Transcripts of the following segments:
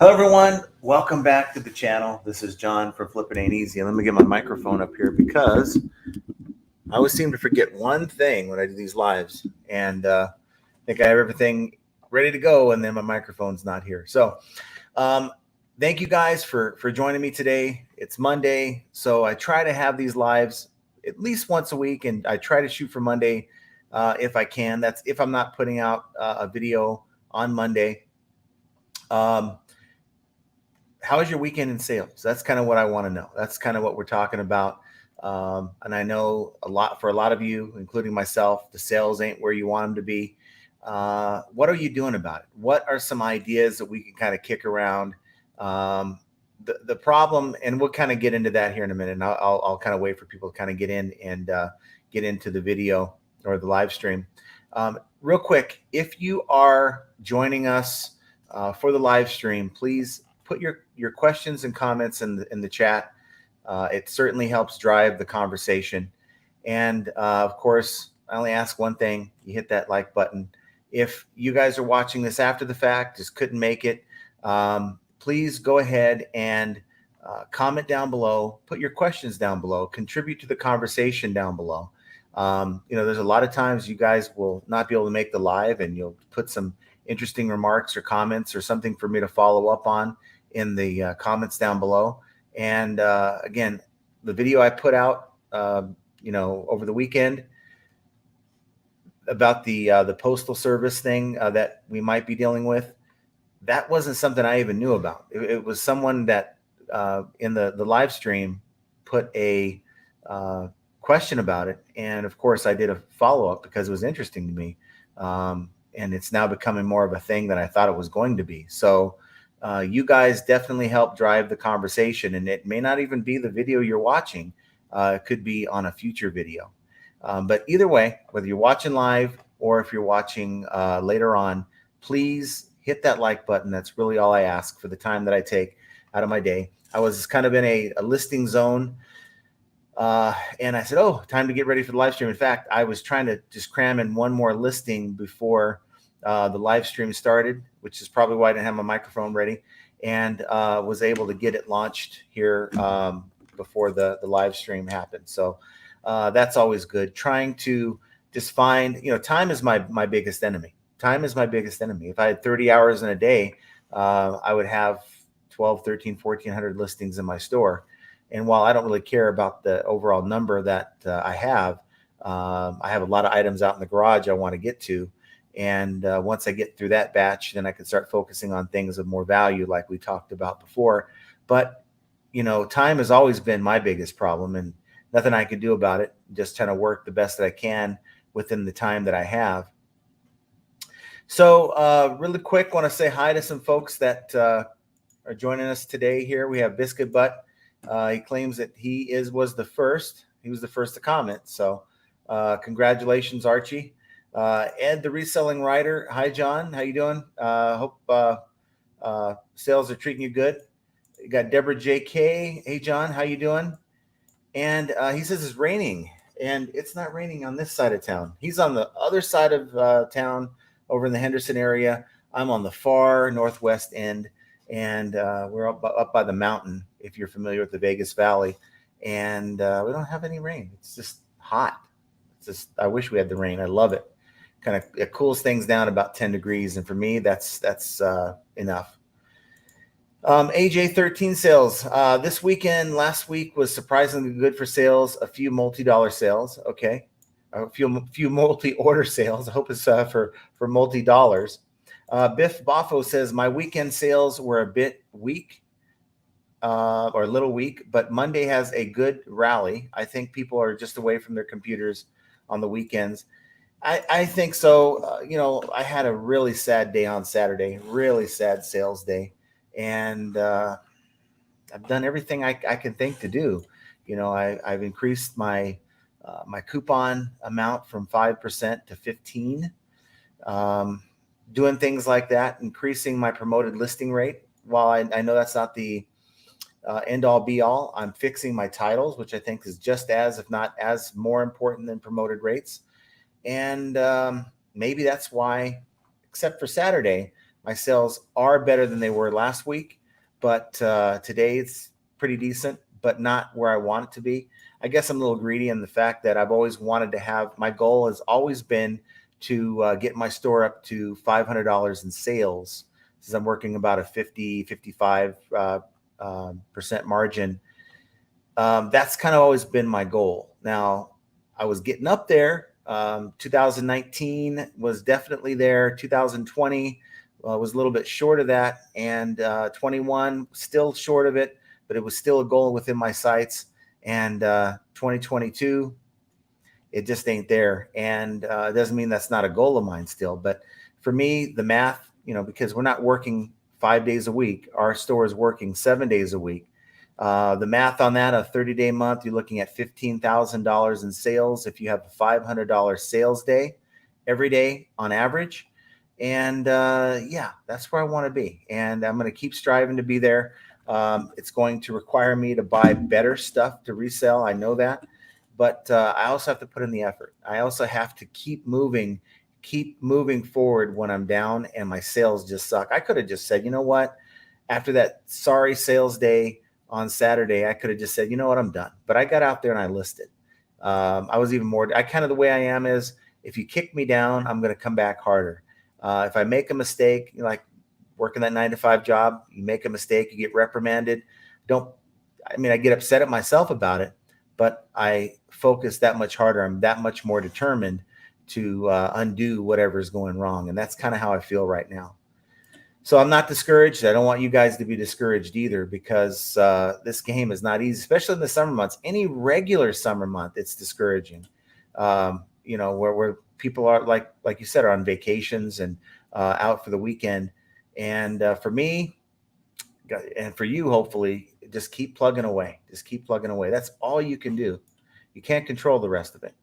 Hello, everyone. Welcome back to the channel. This is John from Flippin' Ain't Easy. Let me get my microphone up here because I always seem to forget one thing when I do these lives, and I think I have everything ready to go, and then my microphone's not here. So, um, thank you guys for joining me today. It's Monday, so I try to have these lives at least once a week, and I try to shoot for Monday if I can. That's if I'm not putting out a video on Monday. Um, how was your weekend in sales? That's kind of what I want to know. That's kind of what we're talking about. And I know for a lot of you, including myself, the sales ain't where you want them to be. What are you doing about it? What are some ideas that we can kind of kick around? The problem, and we'll kind of get into that here in a minute. And I'll kind of wait for people to kind of get in and get into the video or the live stream. Real quick, if you are joining us for the live stream, please put your questions and comments in the chat. It certainly helps drive the conversation. And of course, I only ask one thing: you hit that like button. If you guys are watching this after the fact, just couldn't make it, please go ahead and comment down below. Put your questions down below. Contribute to the conversation down below. There's a lot of times you guys will not be able to make the live, and you'll put some interesting remarks or comments or something for me to follow up on in the comments down below. And again, the video I put out, over the weekend about the postal service thing that we might be dealing with, that wasn't something I even knew about. It was someone that in the live stream put a question about it, and of course I did a follow up because it was interesting to me, and it's now becoming more of a thing than I thought it was going to be. So you guys definitely help drive the conversation, and it may not even be the video you're watching. It could be on a future video. But either way, whether you're watching live or if you're watching later on, please hit that like button. That's really all I ask for the time that I take out of my day. I was kind of in a listing zone, and I said, oh, time to get ready for the live stream. In fact, I was trying to just cram in one more listing before the live stream started, which is probably why I didn't have my microphone ready, and was able to get it launched here before the live stream happened. So that's always good. Trying to just find, time is my biggest enemy. Time is my biggest enemy. If I had 30 hours in a day, I would have 12, 13, 1,400 listings in my store. And while I don't really care about the overall number that I have a lot of items out in the garage I want to get to. And once I get through that batch, then I can start focusing on things of more value, like we talked about before. But, time has always been my biggest problem, and nothing I can do about it. Just trying to work the best that I can within the time that I have. So really quick, want to say hi to some folks that are joining us today here. We have Biscuit Butt. He claims that he was the first. He was the first to comment. So congratulations, Archie. Ed, the reselling writer. Hi, John. How you doing? Hope sales are treating you good. You got Deborah J.K. Hey, John. How you doing? And he says it's raining, and it's not raining on this side of town. He's on the other side of town over in the Henderson area. I'm on the far northwest end, and we're up by the mountain, if you're familiar with the Vegas Valley. And we don't have any rain. It's just hot. I wish we had the rain. I love it. Kind of it cools things down about 10 degrees, and for me, that's enough. AJ13 sales this weekend. Last week was surprisingly good for sales. A few multi-dollar sales. Okay, a few multi-order sales. I hope it's for multi-dollars. Biff Boffo says my weekend sales were a bit weak, or a little weak, but Monday has a good rally. I think people are just away from their computers on the weekends. I think so. I had a really sad day on Saturday. Really sad sales day. And I've done everything I can think to do. I've increased my coupon amount from 5% to 15%. Doing things like that, increasing my promoted listing rate. While I know that's not the end all be all, I'm fixing my titles, which I think is just as, if not as, more important than promoted rates. And maybe that's why, except for Saturday, My sales are better than they were last week, but today it's pretty decent, but not where I want it to be. I guess I'm a little greedy in the fact that I've always wanted to have, my goal has always been to get my store up to $500 in sales, since I'm working about a 55 percent margin. That's kind of always been my goal. Now, I was getting up there. 2019 was definitely there. 2020 was a little bit short of that, and 21 still short of it, but it was still a goal within my sights. And 2022, it just ain't there. And it doesn't mean that's not a goal of mine still. But for me, the math, because we're not working 5 days a week, our store is working 7 days a week. The math on that, a 30-day month, you're looking at $15,000 in sales if you have a $500 sales day every day on average. And yeah, that's where I want to be. And I'm going to keep striving to be there. It's going to require me to buy better stuff to resell. I know that. But I also have to put in the effort. I also have to keep moving forward when I'm down and my sales just suck. I could have just said, you know what? After that sorry sales day on Saturday, I could have just said, you know what, I'm done. But I got out there and I listed. I was even more, the way I am is, if you kick me down, I'm going to come back harder. If I make a mistake, like working that 9-to-5 job, you make a mistake, you get reprimanded. I get upset at myself about it, but I focus that much harder. I'm that much more determined to undo whatever is going wrong. And that's kind of how I feel right now. So I'm not discouraged. I don't want you guys to be discouraged either, because this game is not easy, especially in the summer months. Any regular summer month, it's discouraging. Where people are, like you said, are on vacations and out for the weekend. And for me, and for you, hopefully, just keep plugging away. Just keep plugging away. That's all you can do. You can't control the rest of it.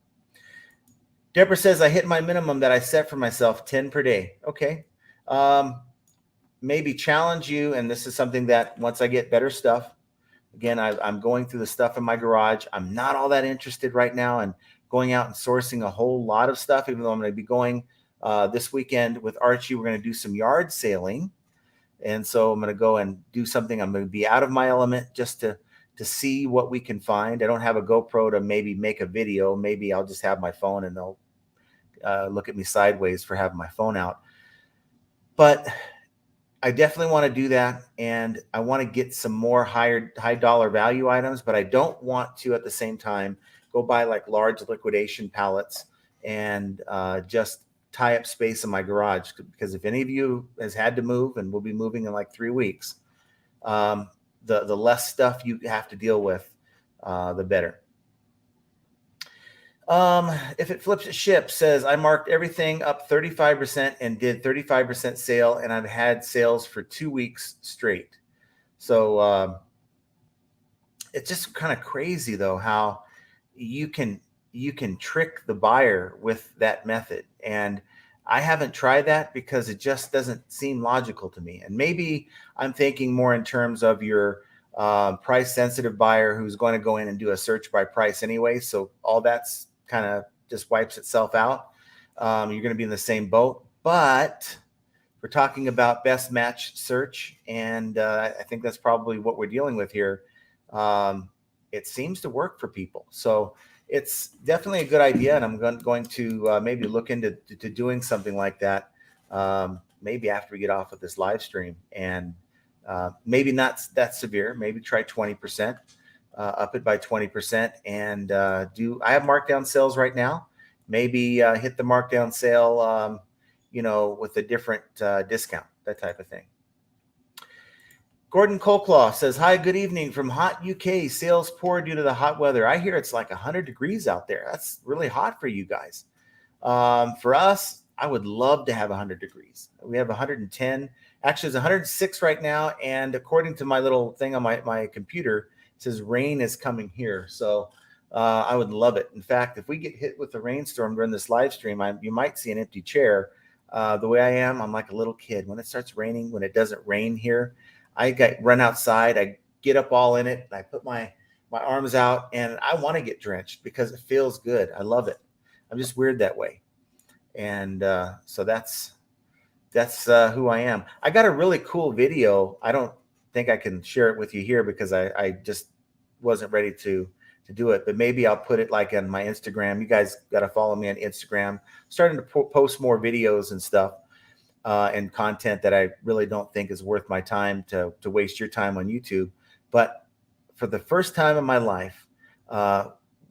Deborah says, I hit my minimum that I set for myself, 10 per day. Okay. Maybe challenge you. And this is something that once I get better stuff, again, I'm going through the stuff in my garage. I'm not all that interested right now in going out and sourcing a whole lot of stuff, even though I'm going to be going this weekend with Archie. We're going to do some yard sailing. And so I'm going to go and do something. I'm going to be out of my element just to see what we can find. I don't have a GoPro to maybe make a video. Maybe I'll just have my phone and they'll look at me sideways for having my phone out. But I definitely want to do that. And I want to get some more high dollar value items, but I don't want to at the same time go buy like large liquidation pallets and just tie up space in my garage. Because if any of you has had to move, and we'll be moving in like 3 weeks, the less stuff you have to deal with, the better. If it flips a ship says, I marked everything up 35% and did 35% sale, and I've had sales for 2 weeks straight. So it's just kind of crazy though, how you can trick the buyer with that method. And I haven't tried that because it just doesn't seem logical to me. And maybe I'm thinking more in terms of your price sensitive buyer who's going to go in and do a search by price anyway. So all that's kind of just wipes itself out. You're going to be in the same boat. But we're talking about best match search. And I think that's probably what we're dealing with here. It seems to work for people. So it's definitely a good idea. And I'm going to maybe look into doing something like that. Maybe after we get off of this live stream, and maybe not that severe, maybe try 20%, up it by 20%, and I have markdown sales right now. Maybe hit the markdown sale, with a different discount, that type of thing. Gordon Colclaw says, hi, good evening from hot UK. Sales poor due to the hot weather. I hear it's like 100 degrees out there. That's really hot for you guys. For us, I would love to have 100 degrees. We have 110. Actually, it's 106 right now. And according to my little thing on my computer, it says rain is coming here. So I would love it. In fact, if we get hit with a rainstorm during this live stream, you might see an empty chair. The way I am, I'm like a little kid. When it starts raining, when it doesn't rain here, I run outside, I get up all in it, and I put my arms out, and I want to get drenched because it feels good. I love it. I'm just weird that way. And so that's that's who I am. I got a really cool video. I don't think I can share it with you here because I just wasn't ready to do it, but maybe I'll put it like on my Instagram. You guys got to follow me on Instagram. Starting to post more videos and stuff and content that I really don't think is worth my time to waste your time on YouTube. But for the first time in my life,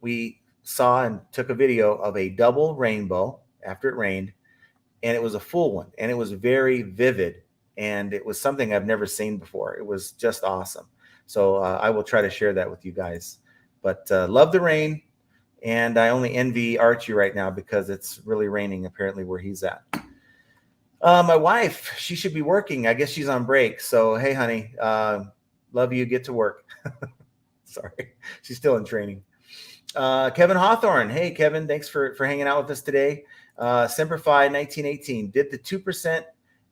we saw and took a video of a double rainbow after it rained, and it was a full one, and it was very vivid, and it was something I've never seen before. It was just awesome. So I will try to share that with you guys. But love the rain, and I only envy Archie right now because it's really raining apparently where he's at. My wife, she should be working. I guess she's on break. So hey, honey, love you. Get to work. Sorry, she's still in training. Kevin Hawthorne. Hey, Kevin, thanks for hanging out with us today. Semperfi 1918 did the 2%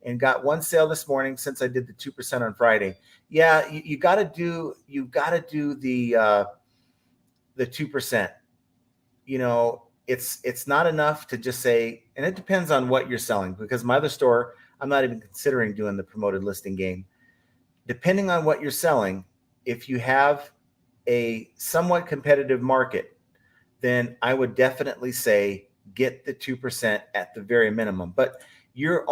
and got one sale this morning since I did the 2% on Friday. Yeah, you got to do the 2%. You know, it's not enough to just say, and it depends on what you're selling, because my other store, I'm not even considering doing the promoted listing game. Depending on what you're selling, if you have a somewhat competitive market, then I would definitely say get the 2% at the very minimum. But you're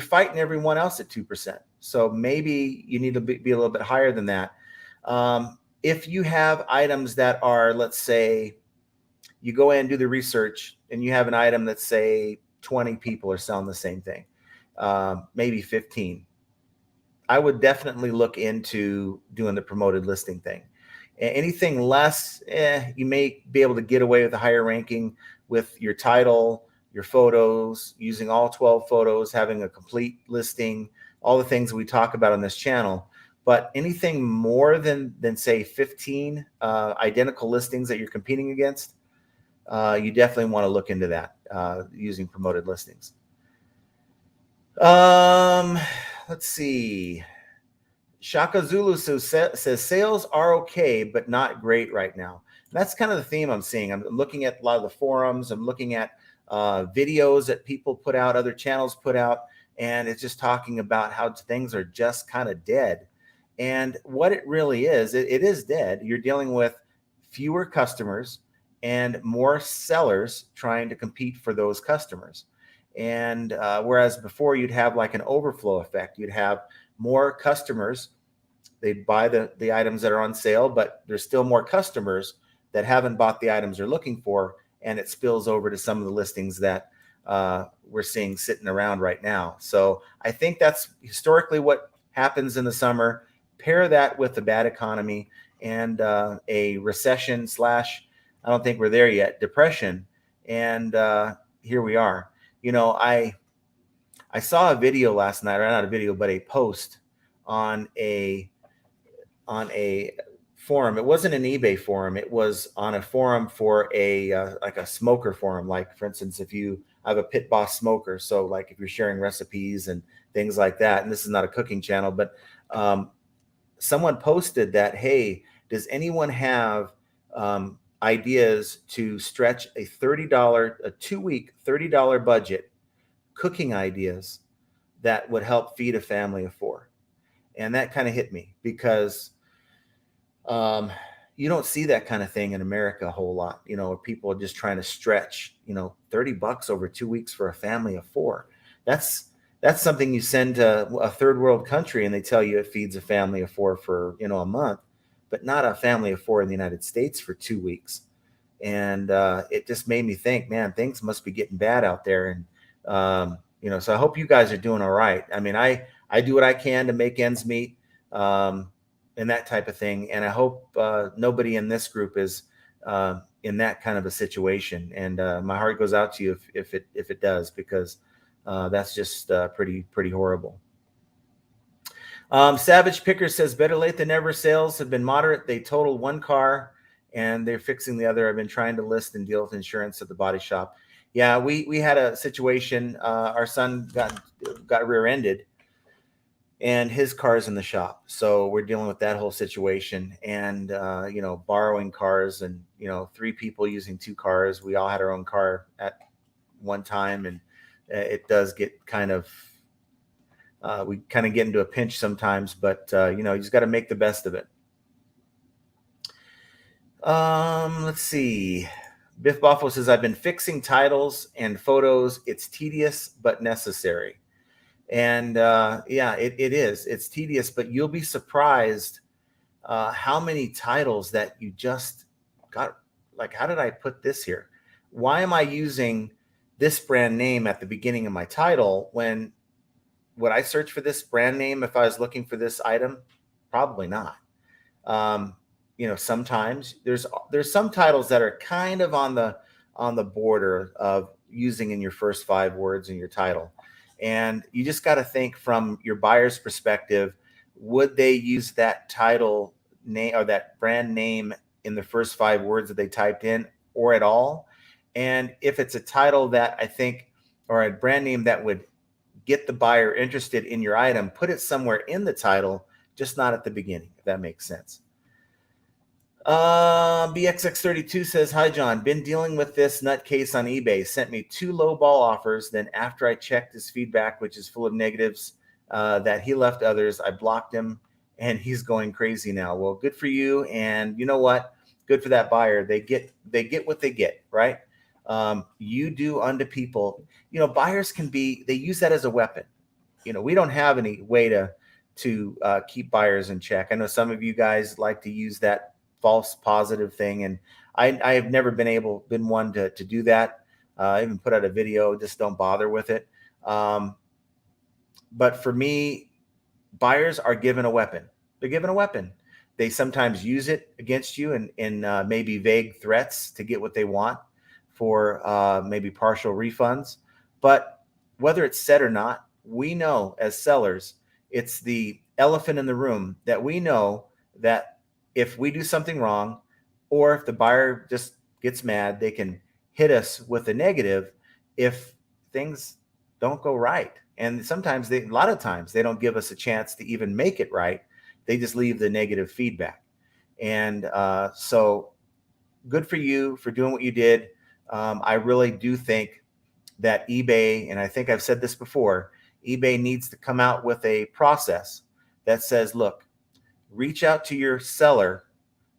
fighting everyone else at 2%. So maybe you need to be a little bit higher than that. If you have items that are, let's say, you go in and do the research and you have an item that say 20 people are selling the same thing, maybe 15. I would definitely look into doing the promoted listing thing. Anything less, you may be able to get away with a higher ranking with your title, your photos, using all 12 photos, having a complete listing, all the things we talk about on this channel. But anything more than say 15 identical listings that you're competing against, you definitely want to look into that using promoted listings. Let's see. Shaka Zulu says sales are okay, but not great right now. And that's kind of the theme I'm seeing. I'm looking at a lot of the forums. I'm looking at videos that people put out, other channels put out, and it's just talking about how things are just kind of dead. And what it really is, it is dead. You're dealing with fewer customers and more sellers trying to compete for those customers. And whereas before you'd have like an overflow effect, you'd have more customers, they'd buy the items that are on sale, but there's still more customers that haven't bought the items they're looking for, and it spills over to some of the listings that we're seeing sitting around right now. So I think that's historically what happens in the summer. Pair that with the bad economy and a recession / I don't think we're there yet, depression, and here we are. You know, I saw a video last night, or not a video, but a post on a forum. It wasn't an eBay forum. It was on a forum for a like a smoker forum. Like, for instance, if you have a Pit Boss smoker, so like if you're sharing recipes and things like that, and this is not a cooking channel, but someone posted that, hey, does anyone have ideas to stretch a $30, a 2-week $30 budget, cooking ideas that would help feed a family of 4? And that kind of hit me because you don't see that kind of thing in America a whole lot, you know, where people are just trying to stretch, you know, $30 over 2 weeks for a family of 4. That's something you send to a third world country and they tell you it feeds a family of 4 for, you know, a month, but not a family of 4 in the United States for 2 weeks. And it just made me think, man, things must be getting bad out there. And, you know, so I hope you guys are doing all right. I mean, I do what I can to make ends meet and that type of thing. And I hope nobody in this group is in that kind of a situation. And my heart goes out to you if it does, because that's just pretty horrible. Savage Picker says, better late than never. Sales have been moderate. They total 1 car and they're fixing the other. I've been trying to list and deal with insurance at the body shop. Yeah, we had a situation. Our son got rear-ended and his car's in the shop. So we're dealing with that whole situation and, you know, borrowing cars and, you know, 3 people using 2 cars. We all had our own car at one time. And it does get kind of we kind of get into a pinch sometimes, but you just got to make the best of it. Let's see. Biff Buffalo says, I've been fixing titles and photos. It's tedious, but necessary. And yeah, it is. It's tedious, but you'll be surprised how many titles that you just got. Like, how did I put this here? Why am I using this brand name at the beginning of my title when would I search for this brand name if I was looking for this item? Probably not. Sometimes there's some titles that are kind of on the border of using in your first 5 words in your title. And you just got to think from your buyer's perspective, would they use that title name or that brand name in the first 5 words that they typed in or at all? And if it's a title that I think, or a brand name that would get the buyer interested in your item, put it somewhere in the title, just not at the beginning, if that makes sense. BXX32 says, hi, John. Been dealing with this nutcase on eBay. Sent me 2 low ball offers. Then after I checked his feedback, which is full of negatives, that he left others, I blocked him and he's going crazy now. Well, good for you. And you know what? Good for that buyer. They get what they get, right? You do unto people. Buyers they use that as a weapon. We don't have any way to keep buyers in check. I know some of you guys like to use that false positive thing, and I have never been one to do that. I even put out a video, just don't bother with it. But for me, buyers are given a weapon. They're given a weapon. They sometimes use it against you in maybe vague threats to get what they want for maybe partial refunds. But whether it's said or not, we know as sellers, it's the elephant in the room that we know that if we do something wrong, or if the buyer just gets mad, they can hit us with a negative if things don't go right. And a lot of times they don't give us a chance to even make it right. They just leave the negative feedback. And so good for you for doing what you did. I really do think that eBay, and I think I've said this before, eBay needs to come out with a process that says, look, reach out to your seller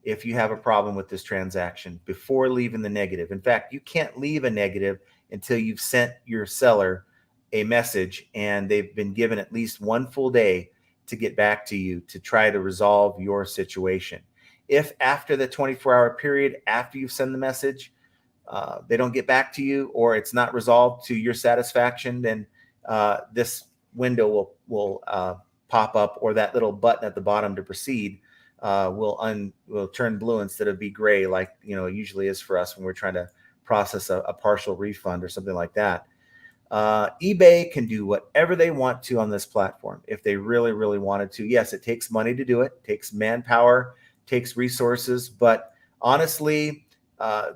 if you have a problem with this transaction before leaving the negative. In fact, you can't leave a negative until you've sent your seller a message and they've been given at least 1 full day to get back to you to try to resolve your situation. If after the 24-hour period, after you've sent the message, they don't get back to you or it's not resolved to your satisfaction, then this window will pop up, or that little button at the bottom to proceed will turn blue instead of be gray, like it usually is for us when we're trying to process a partial refund or something like that. eBay can do whatever they want to on this platform if they really, really wanted to. Yes, it takes money to do it, takes manpower, takes resources, but honestly,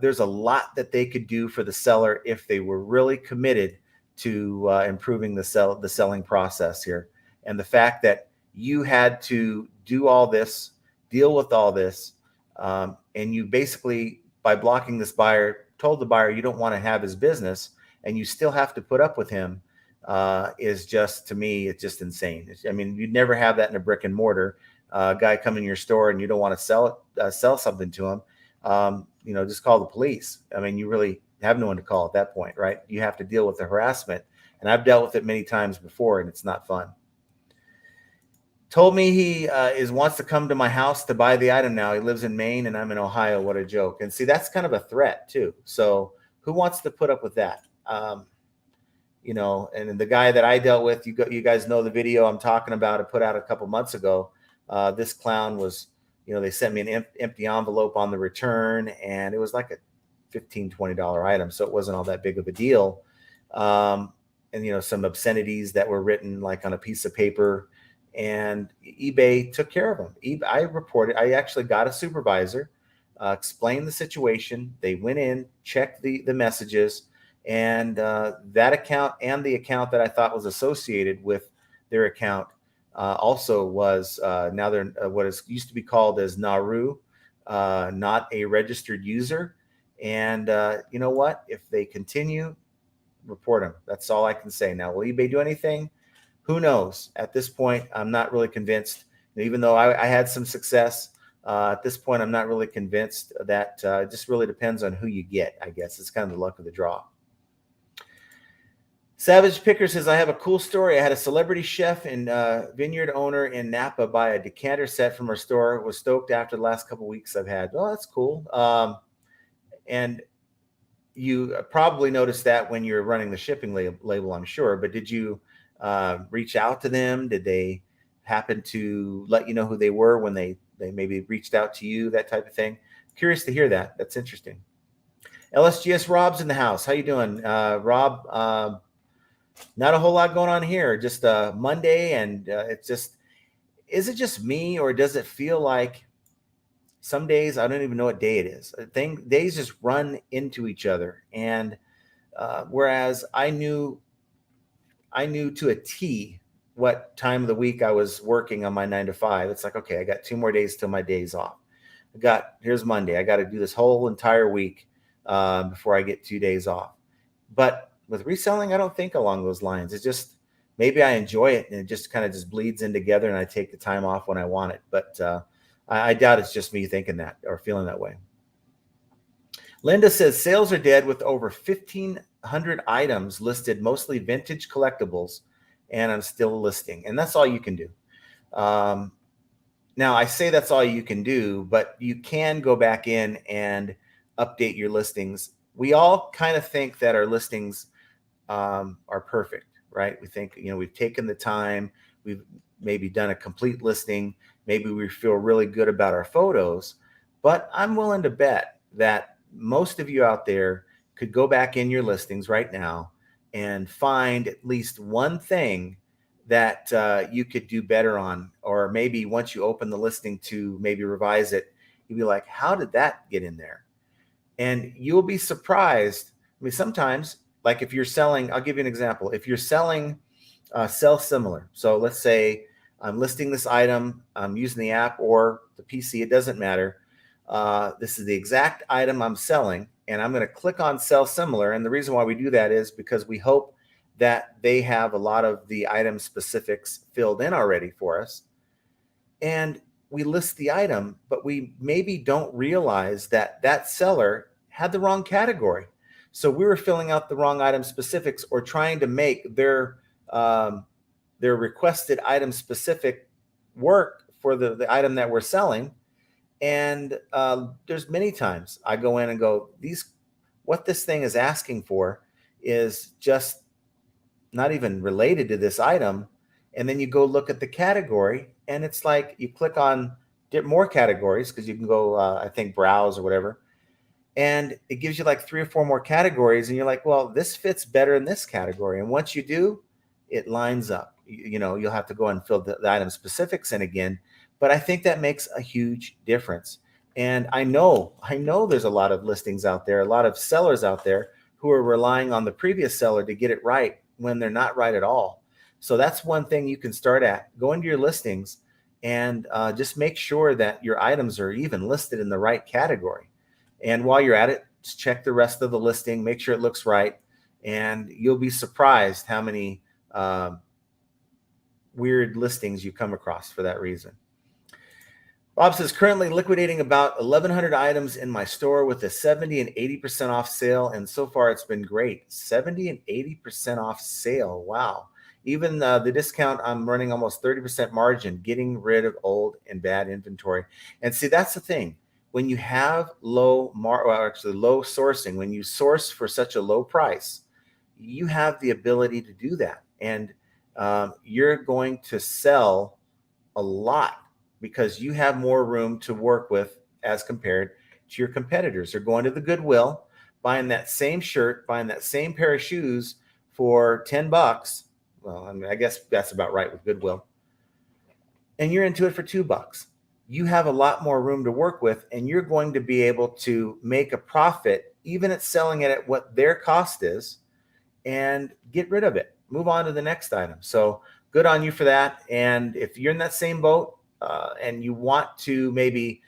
there's a lot that they could do for the seller if they were really committed to improving the selling process here. And the fact that you had to do all this, deal with all this, and you basically, by blocking this buyer, told the buyer you don't want to have his business, and you still have to put up with him, is just, to me, it's just insane. I mean, you'd never have that in a brick and mortar. Guy come in your store and you don't want to sell something to him. Just call the police. I mean, you really have no one to call at that point, right? You have to deal with the harassment, and I've dealt with it many times before, and it's not fun. Told me he wants to come to my house to buy the item now. He lives in Maine and I'm in Ohio. What a joke. And see, that's kind of a threat too. So who wants to put up with that? And the guy that I dealt with, you guys know the video I'm talking about. I put out a couple months ago. This clown was, they sent me an empty envelope on the return, and it was like a $15, $20 item. So it wasn't all that big of a deal. And some obscenities that were written like on a piece of paper. And eBay took care of them. I actually got a supervisor, explained the situation. They went in, checked the messages, and that account and the account that I thought was associated with their account also was now they're what is used to be called as Nauru, not a registered user. And you know what? If they continue, report them. That's all I can say. Now, will eBay do anything? Who knows? At this point, I'm not really convinced. Even though I had some success, at this point, I'm not really convinced that it just really depends on who you get, I guess. It's kind of the luck of the draw. Savage Picker says, I have a cool story. I had a celebrity chef and vineyard owner in Napa buy a decanter set from our store. Was stoked after the last couple of weeks I've had. Oh, that's cool. And you probably noticed that when you're running the shipping label, I'm sure. But did you reach out to them? Did they happen to let you know who they were when they maybe reached out to you, that type of thing? Curious to hear that. That's interesting. LSGS Rob's in the house. How you doing, Rob? Not a whole lot going on here. Just Monday, and it's just, is it just me, or does it feel like some days I don't even know what day it is? Days just run into each other, and whereas I knew to a T what time of the week I was working on my 9 to 5. It's like, okay, I got 2 more days till my day's off. Here's Monday. I got to do this whole entire week before I get 2 days off. But with reselling, I don't think along those lines. It's just, maybe I enjoy it and it just kind of just bleeds in together and I take the time off when I want it. But I doubt it's just me thinking that or feeling that way. Linda says sales are dead with over 1,500 items listed, mostly vintage collectibles, and I'm still listing. And that's all you can do. Now, I say that's all you can do, but you can go back in and update your listings. We all kind of think that our listings are perfect, right? We think, we've taken the time, we've maybe done a complete listing, maybe we feel really good about our photos, but I'm willing to bet that most of you out there could go back in your listings right now and find at least one thing that you could do better on, or maybe once you open the listing to maybe revise it, you'll be like, how did that get in there? And you'll be surprised. I mean, sometimes, like if you're selling, I'll give you an example. If you're selling sell similar. So let's say I'm listing this item, I'm using the app or the PC, it doesn't matter. This is the exact item I'm selling, and I'm going to click on sell similar. And the reason why we do that is because we hope that they have a lot of the item specifics filled in already for us. And we list the item, but we maybe don't realize that that seller had the wrong category. So we were filling out the wrong item specifics or trying to make their requested item specific work for the item that we're selling. And there's many times I go in and go, what this thing is asking for is just not even related to this item. And then you go look at the category, and it's like you click on more categories because you can go, I think, browse or whatever. And it gives you like 3 or 4 more categories. And you're like, well, this fits better in this category. And once you do, it lines up. You'll have to go and fill the item specifics in again. But I think that makes a huge difference. And I know there's a lot of listings out there, a lot of sellers out there who are relying on the previous seller to get it right when they're not right at all. So that's one thing you can start at. Go into your listings and just make sure that your items are even listed in the right category. And while you're at it, just check the rest of the listing, make sure it looks right. And you'll be surprised how many weird listings you come across for that reason. Bob says, currently liquidating about 1,100 items in my store with a 70 and 80% off sale. And so far it's been great. 70 and 80% off sale. Wow. Even the discount, I'm running almost 30% margin, getting rid of old and bad inventory. And see, that's the thing. When you have low sourcing, when you source for such a low price, you have the ability to do that. And you're going to sell a lot because you have more room to work with as compared to your competitors. They're going to the Goodwill, buying that same shirt, buying that same pair of shoes for $10. Well, I mean, I guess that's about right with Goodwill. And you're into it for $2. You have a lot more room to work with, and you're going to be able to make a profit even at selling it at what their cost is and get rid of it. Move on to the next item. So good on you for that. And if you're in that same boat and you want to maybe,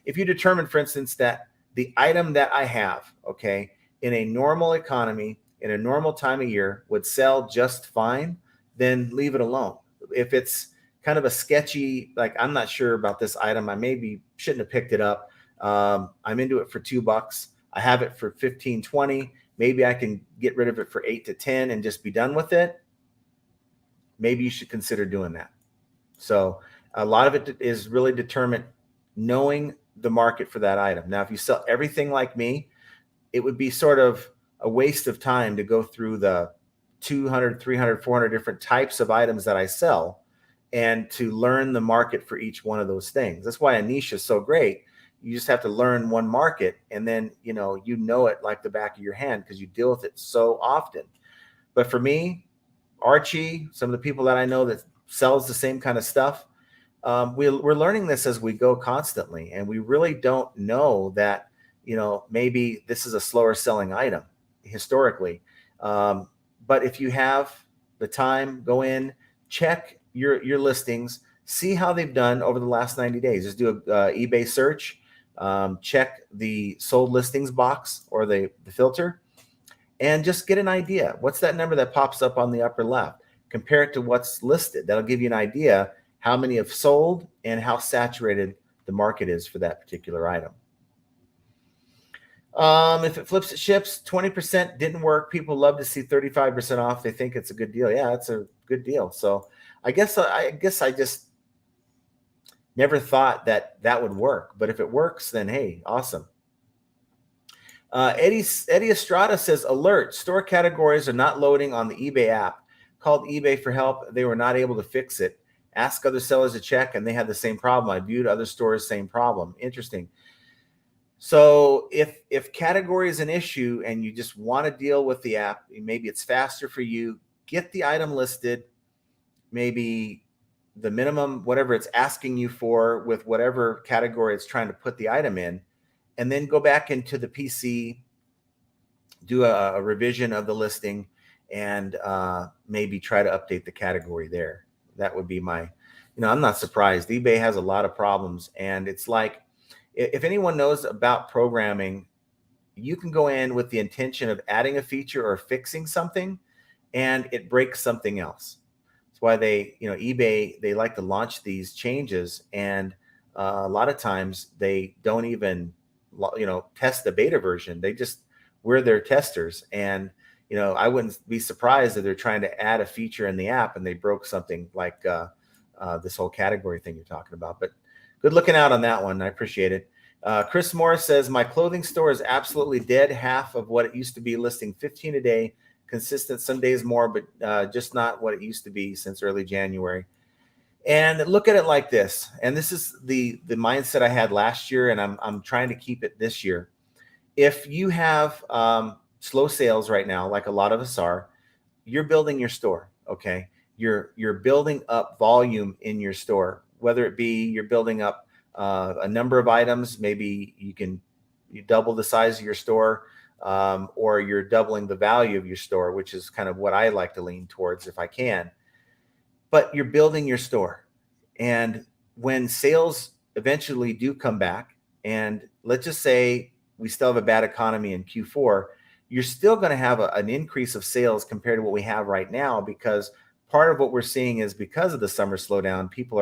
if you determine, for instance, that the item that I have, okay, in a normal economy, in a normal time of year would sell just fine, then leave it alone. If it's kind of a sketchy, like I'm not sure about this item, I maybe shouldn't have picked it up. I'm into it for $2. I have it for 15, 20. Maybe I can get rid of it for 8 to 10 and just be done with it. Maybe you should consider doing that. So a lot of it is really determined knowing the market for that item. Now, if you sell everything like me, it would be sort of a waste of time to go through the 200, 300, 400 different types of items that I sell and to learn the market for each one of those things. That's why a niche is so great. You just have to learn one market, and then you know it like the back of your hand because you deal with it so often. But for me, Archie, some of the people that I know that sells the same kind of stuff, we're learning this as we go constantly, and we really don't know that maybe this is a slower selling item historically. But if you have the time, go in, check your listings, see how they've done over the last 90 days. Just do a eBay search, check the sold listings box or the filter, and just get an idea. What's that number that pops up on the upper left? Compare it to what's listed. That'll give you an idea how many have sold and how saturated the market is for that particular item. If it flips, it ships. 20% didn't work. People love to see 35% off. They think it's a good deal. Yeah, it's a good deal. So I guess I just never thought that would work. But if it works, then hey, awesome. Eddie Estrada says, alert, store categories are not loading on the eBay app. Called eBay for help. They were not able to fix it. Ask other sellers to check, and they had the same problem. I viewed other stores, same problem. Interesting. So if category is an issue and you just want to deal with the app, maybe it's faster for you, get the item listed, maybe the minimum, whatever it's asking you for with whatever category it's trying to put the item in, and then go back into the PC, do a revision of the listing, and maybe try to update the category there. That would be my, I'm not surprised. eBay has a lot of problems, and it's like, if anyone knows about programming, you can go in with the intention of adding a feature or fixing something, and it breaks something else. That's why eBay, they like to launch these changes, and a lot of times they don't even, test the beta version. We're their testers, and I wouldn't be surprised if they're trying to add a feature in the app and they broke something like this whole category thing you're talking about. But good looking out on that one. I appreciate it. Chris Morris says, my clothing store is absolutely dead. Half of what it used to be, listing 15 a day, consistent, some days more, but just not what it used to be since early January. And look at it like this. And this is the mindset I had last year, and I'm trying to keep it this year. If you have slow sales right now, like a lot of us are, you're building your store, okay? You're building up volume in your store, whether it be you're building up a number of items, maybe you double the size of your store, or you're doubling the value of your store, which is kind of what I like to lean towards if I can. But you're building your store. And when sales eventually do come back, and let's just say we still have a bad economy in Q4, you're still going to have an increase of sales compared to what we have right now, because part of what we're seeing is because of the summer slowdown, people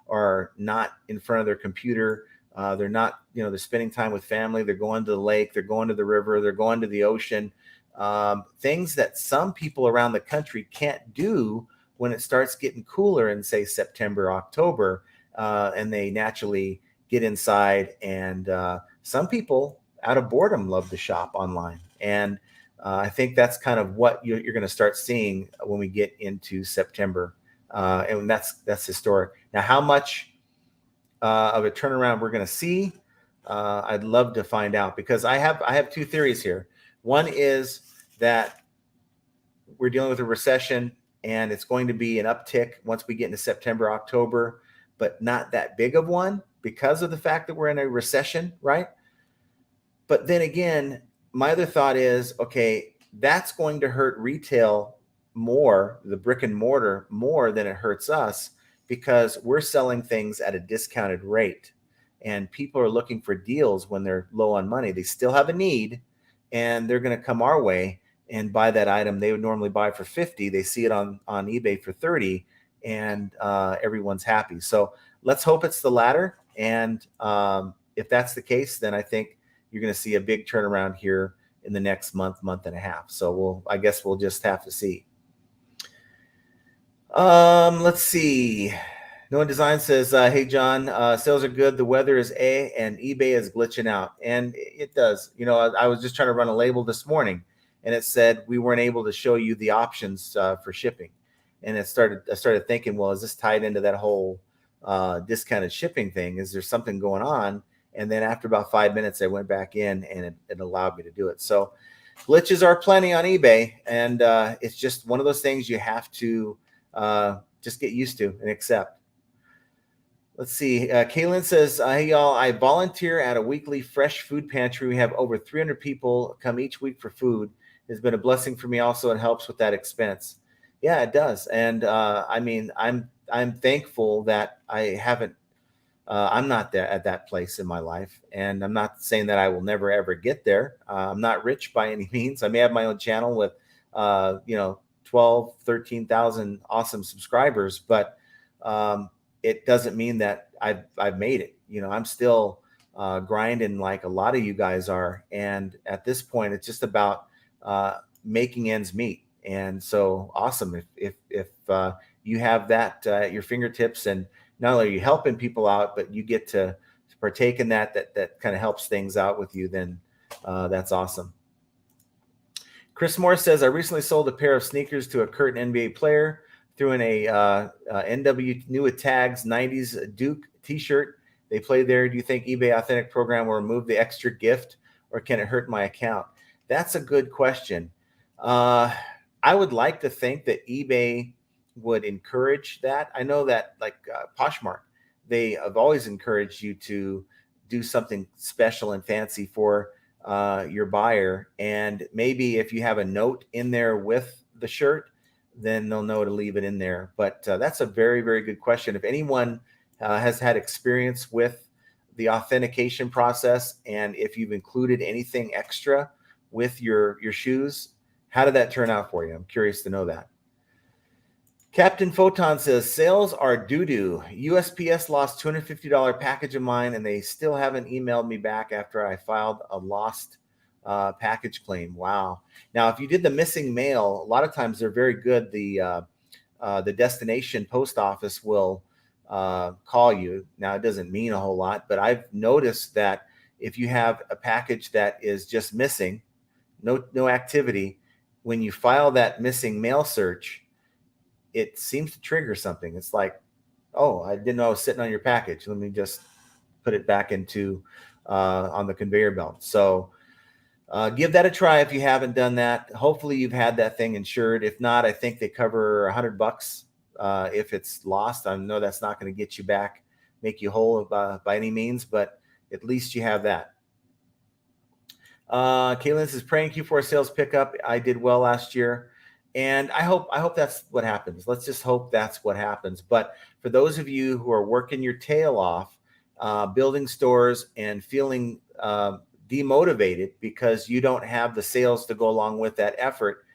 are not in front of their computer. They're not, they're spending time with family. They're going to the lake. They're going to the river. They're going to the ocean. Things that some people around the country can't do when it starts getting cooler in, say, September, October, and they naturally get inside. And some people, out of boredom, love to shop online. And I think that's kind of what you're going to start seeing when we get into September. And that's historic. Now, how much of a turnaround we're going to see, I'd love to find out, because I have two theories here. One is that we're dealing with a recession, and it's going to be an uptick once we get into September, October, but not that big of one because of the fact that we're in a recession, right? But then again, my other thought is, okay, that's going to hurt retail more, the brick and mortar, more than it hurts us, because we're selling things at a discounted rate, and people are looking for deals when they're low on money. They still have a need, and they're going to come our way. and buy that item they would normally buy for 50. They see it on eBay for 30, and everyone's happy. So let's hope it's the latter. And if that's the case, then I think you're going to see a big turnaround here in the next month and a half. So I guess we'll just have to see. Let's see. No One Design says, hey, John, sales are good. The weather is and eBay is glitching out. And it does. I was just trying to run a label this morning, and it said we weren't able to show you the options for shipping. And I started thinking, well, is this tied into that whole discounted shipping thing? Is there something going on? And then after about 5 minutes, I went back in, and it allowed me to do it. So glitches are plenty on eBay, and it's just one of those things you have to just get used to and accept. Let's see. Kaylin says, hey, y'all, I volunteer at a weekly fresh food pantry. We have over 300 people come each week for food. It's been a blessing for me also. It helps with that expense. Yeah, it does. And I mean, I'm thankful that I haven't, I'm not there at that place in my life. And I'm not saying that I will never, ever get there. I'm not rich by any means. I may have my own channel with, 12, 13,000 awesome subscribers, but it doesn't mean that I've made it. I'm still grinding like a lot of you guys are. And at this point, it's just about making ends meet. And so awesome if you have that at your fingertips, and not only are you helping people out, but you get to partake in that kind of helps things out with you, then that's awesome. Chris Moore says, I recently sold a pair of sneakers to a current NBA player. Threw in a NW New with Tags 90s Duke t-shirt. They play there. Do you think eBay Authentic program will remove the extra gift, or can it hurt my account? That's a good question. I would like to think that eBay would encourage that. I know that like Poshmark, they have always encouraged you to do something special and fancy for your buyer. And maybe if you have a note in there with the shirt, then they'll know to leave it in there. But that's a very, very good question. If anyone has had experience with the authentication process, and if you've included anything extra with your shoes, how did that turn out for you? I'm curious to know that. Captain Photon says, sales are doo-doo. USPS lost $250 package of mine, and they still haven't emailed me back after I filed a lost package claim. Wow. Now, if you did the missing mail, a lot of times they're very good. The destination post office will call you. Now, it doesn't mean a whole lot, but I've noticed that if you have a package that is just missing, no activity, when you file that missing mail search, it seems to trigger something. It's like, oh, I didn't know I was sitting on your package. Let me just put it back into on the conveyor belt. So give that a try if you haven't done that. Hopefully you've had that thing insured. If not, I think they cover $100 if it's lost. I know that's not going to get you back, make you whole by any means, but at least you have that. Kaylin says, praying Q4 sales pickup. I did well last year. And I hope that's what happens. Let's just hope that's what happens. But for those of you who are working your tail off, building stores and feeling demotivated because you don't have the sales to go along with that effort,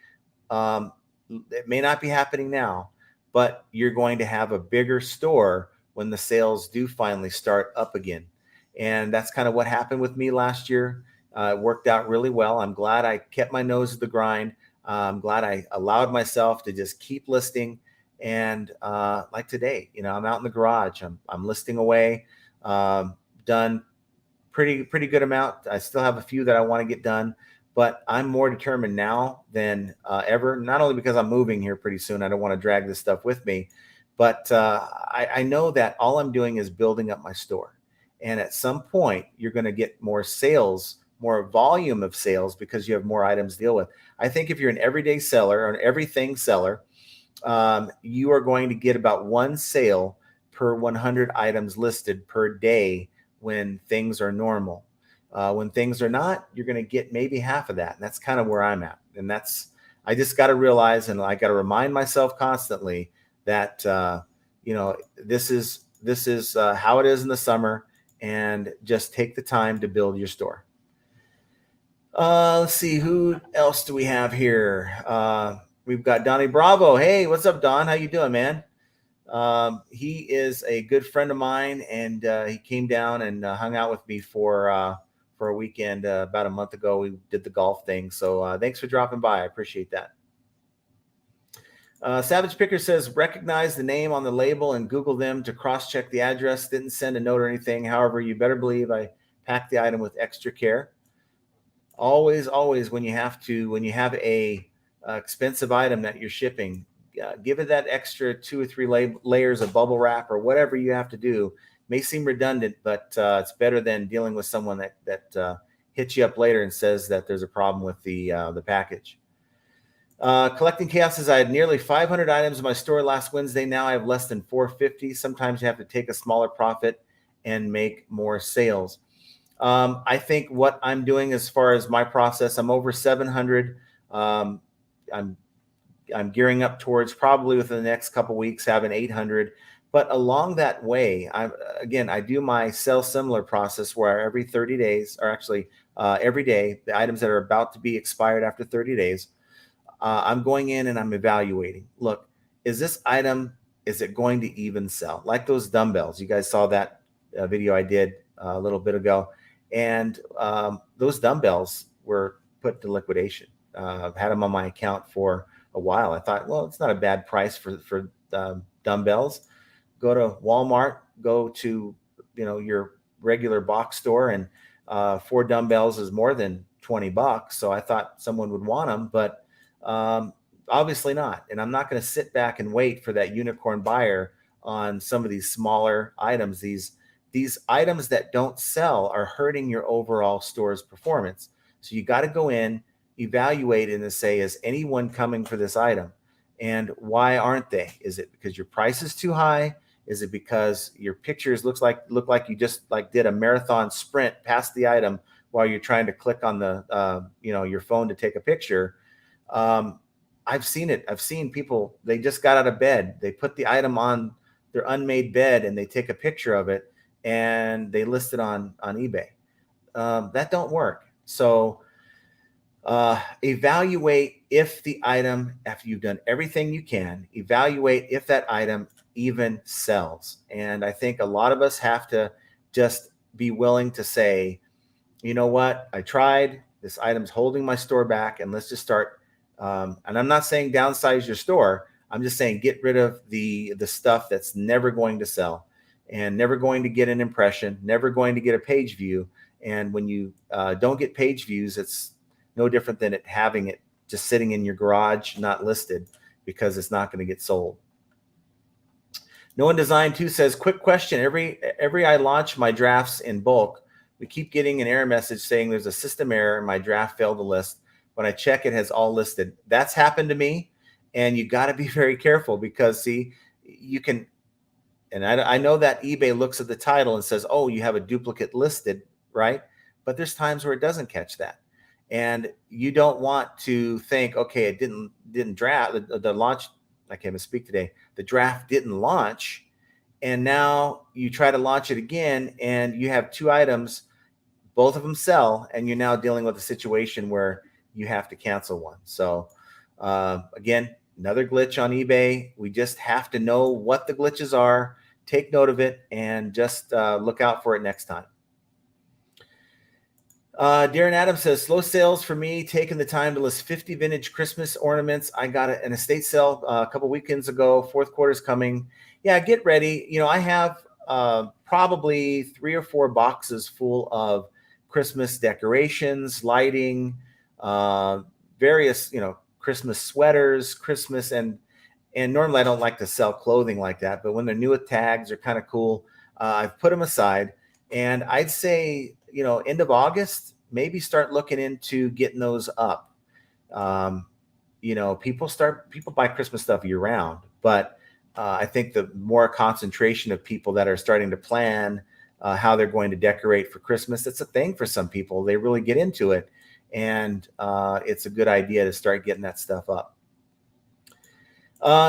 it may not be happening now, but you're going to have a bigger store when the sales do finally start up again. And that's kind of what happened with me last year. It worked out really well. I'm glad I kept my nose to the grind. I'm glad I allowed myself to just keep listing. And like today, I'm out in the garage. I'm listing away, done pretty good amount. I still have a few that I want to get done, but I'm more determined now than ever, not only because I'm moving here pretty soon. I don't want to drag this stuff with me, but I know that all I'm doing is building up my store. And at some point, you're going to get more sales, more volume of sales, because you have more items to deal with. I think if you're an everyday seller or an everything seller, you are going to get about one sale per 100 items listed per day when things are normal. When things are not, you're going to get maybe half of that. And that's kind of where I'm at. And I just got to realize, and I got to remind myself constantly that, this is how it is in the summer, and just take the time to build your store. Let's see, who else do we have here? We've got Donnie Bravo. Hey, what's up, Don? How you doing, man? He is a good friend of mine, and he came down and hung out with me for a weekend about a month ago. We did the golf thing, so thanks for dropping by. I appreciate that. Savage Picker says, recognize the name on the label and Google them to cross-check the address. Didn't send a note or anything. However, you better believe I packed the item with extra care. Always, when you have a expensive item that you're shipping, give it that extra 2 or 3 layers of bubble wrap or whatever you have to do. May seem redundant, but it's better than dealing with someone that hits you up later and says that there's a problem with the package. Collecting Chaos says, I had nearly 500 items in my store last Wednesday. Now I have less than 450. Sometimes you have to take a smaller profit and make more sales. I think what I'm doing as far as my process, I'm over 700. I'm gearing up towards probably within the next couple weeks having 800. But along that way, I do my sell similar process where every 30 days, or actually every day, the items that are about to be expired after 30 days, I'm going in and I'm evaluating. Look, is this item, is it going to even sell? Like those dumbbells. You guys saw that video I did a little bit ago. And those dumbbells were put to liquidation. I've had them on my account for a while. I thought, well, it's not a bad price for dumbbells. Go to Walmart, go to your regular box store, and 4 dumbbells is more than $20. So I thought someone would want them, but obviously not. And I'm not going to sit back and wait for that unicorn buyer on some of these smaller items. These items that don't sell are hurting your overall store's performance. So you got to go in, evaluate, and say, is anyone coming for this item? And why aren't they? Is it because your price is too high? Is it because your pictures look like you just did a marathon sprint past the item while you're trying to click on the your phone to take a picture? I've seen it. I've seen people, they just got out of bed. They put the item on their unmade bed and they take a picture of it and they list it on eBay. That don't work. So evaluate if the item, after you've done everything you can, evaluate if that item even sells. And I think a lot of us have to just be willing to say, you know what, I tried, this item's holding my store back, and let's just start. And I'm not saying downsize your store. I'm just saying get rid of the stuff that's never going to sell and never going to get an impression, never going to get a page view. And when you don't get page views, it's no different than having it just sitting in your garage, not listed, because it's not going to get sold. No One Design 2 says, quick question. Every I launch my drafts in bulk, we keep getting an error message saying there's a system error and my draft failed to list. When I check, it has all listed. That's happened to me, and you got to be very careful because, see, you can, and I know that eBay looks at the title and says, oh, you have a duplicate listed, right? But there's times where it doesn't catch that. And you don't want to think, okay, it didn't draft, the launch, I can't even speak today, the draft didn't launch, and now you try to launch it again, and you have 2 items, both of them sell, and you're now dealing with a situation where you have to cancel one. So again, another glitch on eBay. We just have to know what the glitches are, take note of it, and just look out for it next time. Darren Adams says, slow sales for me, taking the time to list 50 vintage Christmas ornaments. I got an estate sale a couple weekends ago. 4th quarter's coming. Yeah, get ready. I have probably 3 or 4 boxes full of Christmas decorations, lighting, various, Christmas sweaters, Christmas, and normally I don't like to sell clothing like that, but when they're new with tags, they're kind of cool. I've put them aside, and I'd say, end of August, maybe start looking into getting those up. People buy Christmas stuff year round, but I think the more concentration of people that are starting to plan how they're going to decorate for Christmas, it's a thing for some people. They really get into it, and it's a good idea to start getting that stuff up.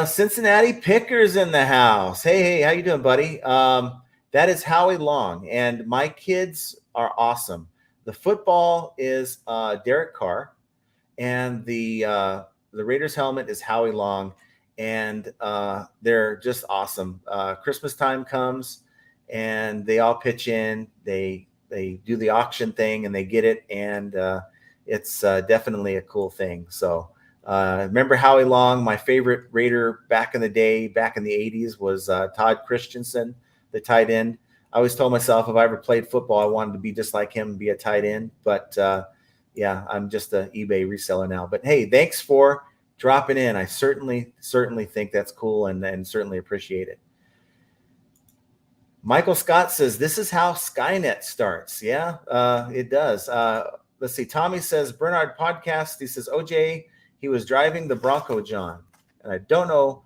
Cincinnati Pickers in the house. Hey, how you doing, buddy? That is Howie Long, and my kids are awesome. The football is Derek Carr, and the Raiders helmet is Howie Long, and they're just awesome. Christmas time comes, and they all pitch in. They do the auction thing, and they get it, and it's definitely a cool thing. So remember Howie Long? My favorite Raider back in the day, back in the '80s, was Todd Christensen, the tight end. I always told myself if I ever played football, I wanted to be just like him and be a tight end, but yeah, I'm just an eBay reseller now. But hey, thanks for dropping in. I certainly think that's cool and certainly appreciate it. Michael Scott says, this is how Skynet starts. Yeah, it does. Let's see. Tommy says, Bernard podcast. He says, OJ, he was driving the Bronco, John. And I don't know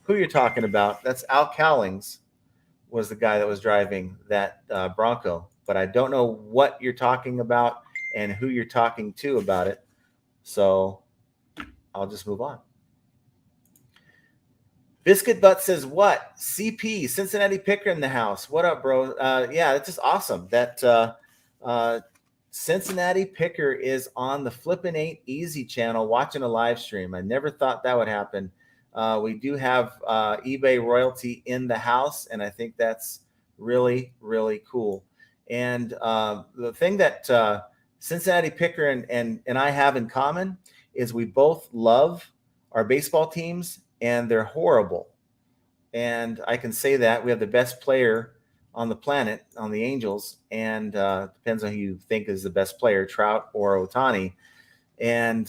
who you're talking about. That's Al Cowlings was the guy that was driving that Bronco. But I don't know what you're talking about and who you're talking to about it. So I'll just move on. Biscuit Butt says, what? CP, Cincinnati Picker in the house. What up, bro? Yeah, that's just awesome. That Cincinnati Picker is on the Flippin' Ain't Easy channel watching a live stream. I never thought that would happen. We do have eBay royalty in the house, and I think that's really, really cool. And the thing that Cincinnati Picker and I have in common is we both love our baseball teams, and they're horrible. And I can say that we have the best player on the planet, on the Angels, and depends on who you think is the best player, Trout or Ohtani. And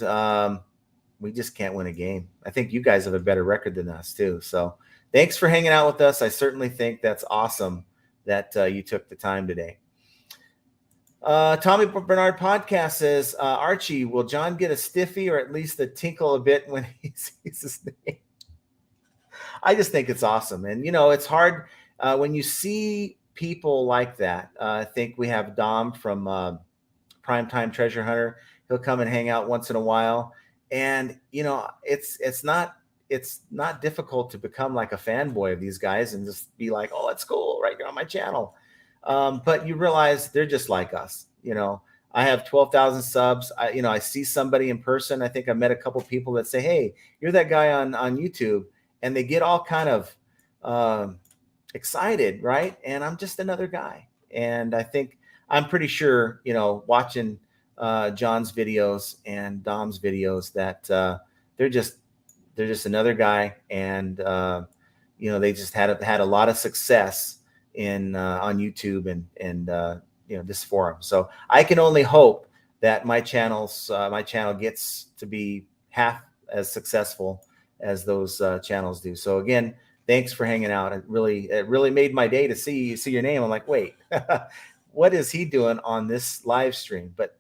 we just can't win a game. I think you guys have a better record than us too. So thanks for hanging out with us. I certainly think that's awesome that you took the time today. Tommy Bernard podcast says, Archie, will John get a stiffy or at least a tinkle a bit when he sees his name? I just think it's awesome. And, you know, it's hard when you see people like that. I think we have Dom from Primetime Treasure Hunter. He'll come and hang out once in a while. And, you know, it's not difficult to become like a fanboy of these guys and just be like, oh, that's cool, right here on my channel. But you realize they're just like us. You know, I have 12,000 subs. I see somebody in person. I think I met a couple people that say, hey, you're that guy on YouTube. And they get all kind of excited, right? And I'm just another guy. And I think I'm pretty sure, you know, watching John's videos and Dom's videos that they're just another guy. And, you know, they just had a lot of success in on YouTube and you know, this forum. So I can only hope that my channel gets to be half as successful as those channels do. So again, thanks for hanging out. It really made my day to see your name. I'm like, wait, what is he doing on this live stream? But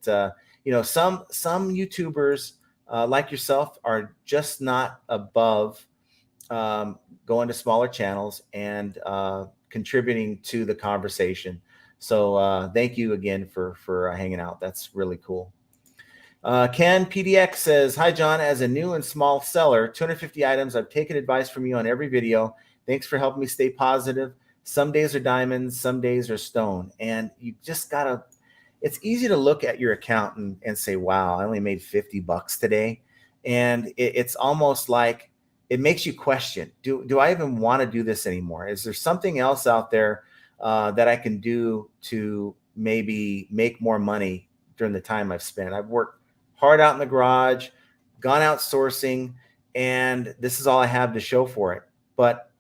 you know, some YouTubers like yourself are just not above going to smaller channels and contributing to the conversation. So thank you again for hanging out. That's really cool. Ken PDX says, hi, John. As a new and small seller, 250 items. I've taken advice from you on every video. Thanks for helping me stay positive. Some days are diamonds, some days are stone. And you just gotta, it's easy to look at your account and say, wow, I only made $50 today. And it's almost like it makes you question, do I even want to do this anymore? Is there something else out there that I can do to maybe make more money during the time I've spent? I've worked hard out in the garage, gone out sourcing, and this is all I have to show for it. But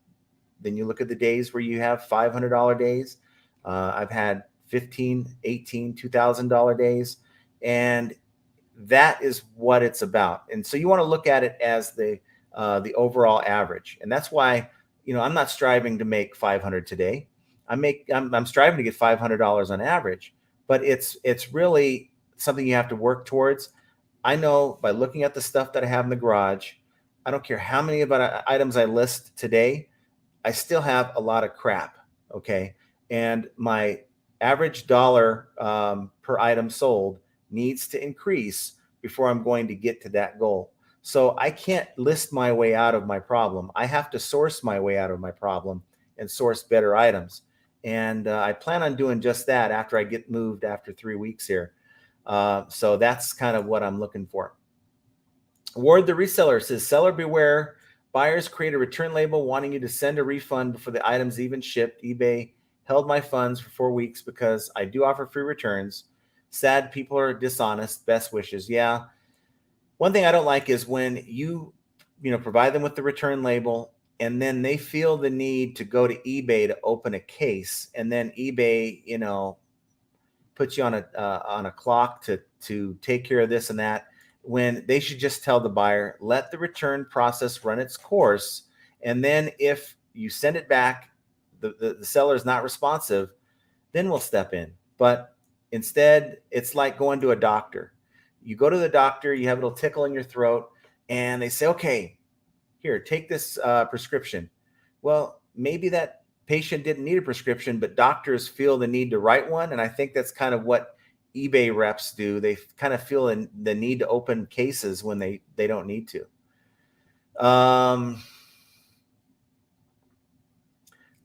then you look at the days where you have $500 days. I've had $1,500, $1,800, $2,000 days, and that is what it's about. And so you want to look at it as the overall average, and that's why, you know, I'm not striving to make $500 today. I'm striving to get $500 on average, but it's really something you have to work towards. I know by looking at the stuff that I have in the garage, I don't care how many items I list today, I still have a lot of crap. Okay. And my average dollar per item sold needs to increase before I'm going to get to that goal. So I can't list my way out of my problem. I have to source my way out of my problem and source better items. And I plan on doing just that after I get moved after 3 weeks here. So that's kind of what I'm looking for. Ward the reseller says, seller beware. Buyers create a return label wanting you to send a refund before the item's even shipped. eBay held my funds for 4 weeks because I do offer free returns. Sad people are dishonest. Best wishes. Yeah. One thing I don't like is when you provide them with the return label and then they feel the need to go to eBay to open a case, and then eBay, puts you on a clock to take care of this and that, when they should just tell the buyer, let the return process run its course, and then if you send it back, the seller is not responsive, then we'll step in. But instead, it's like going to a doctor. You go to the doctor, you have a little tickle in your throat, and they say, okay, here, take this prescription. Well, maybe that patient didn't need a prescription, but doctors feel the need to write one. And I think that's kind of what eBay reps do. They kind of feel the need to open cases when they don't need to.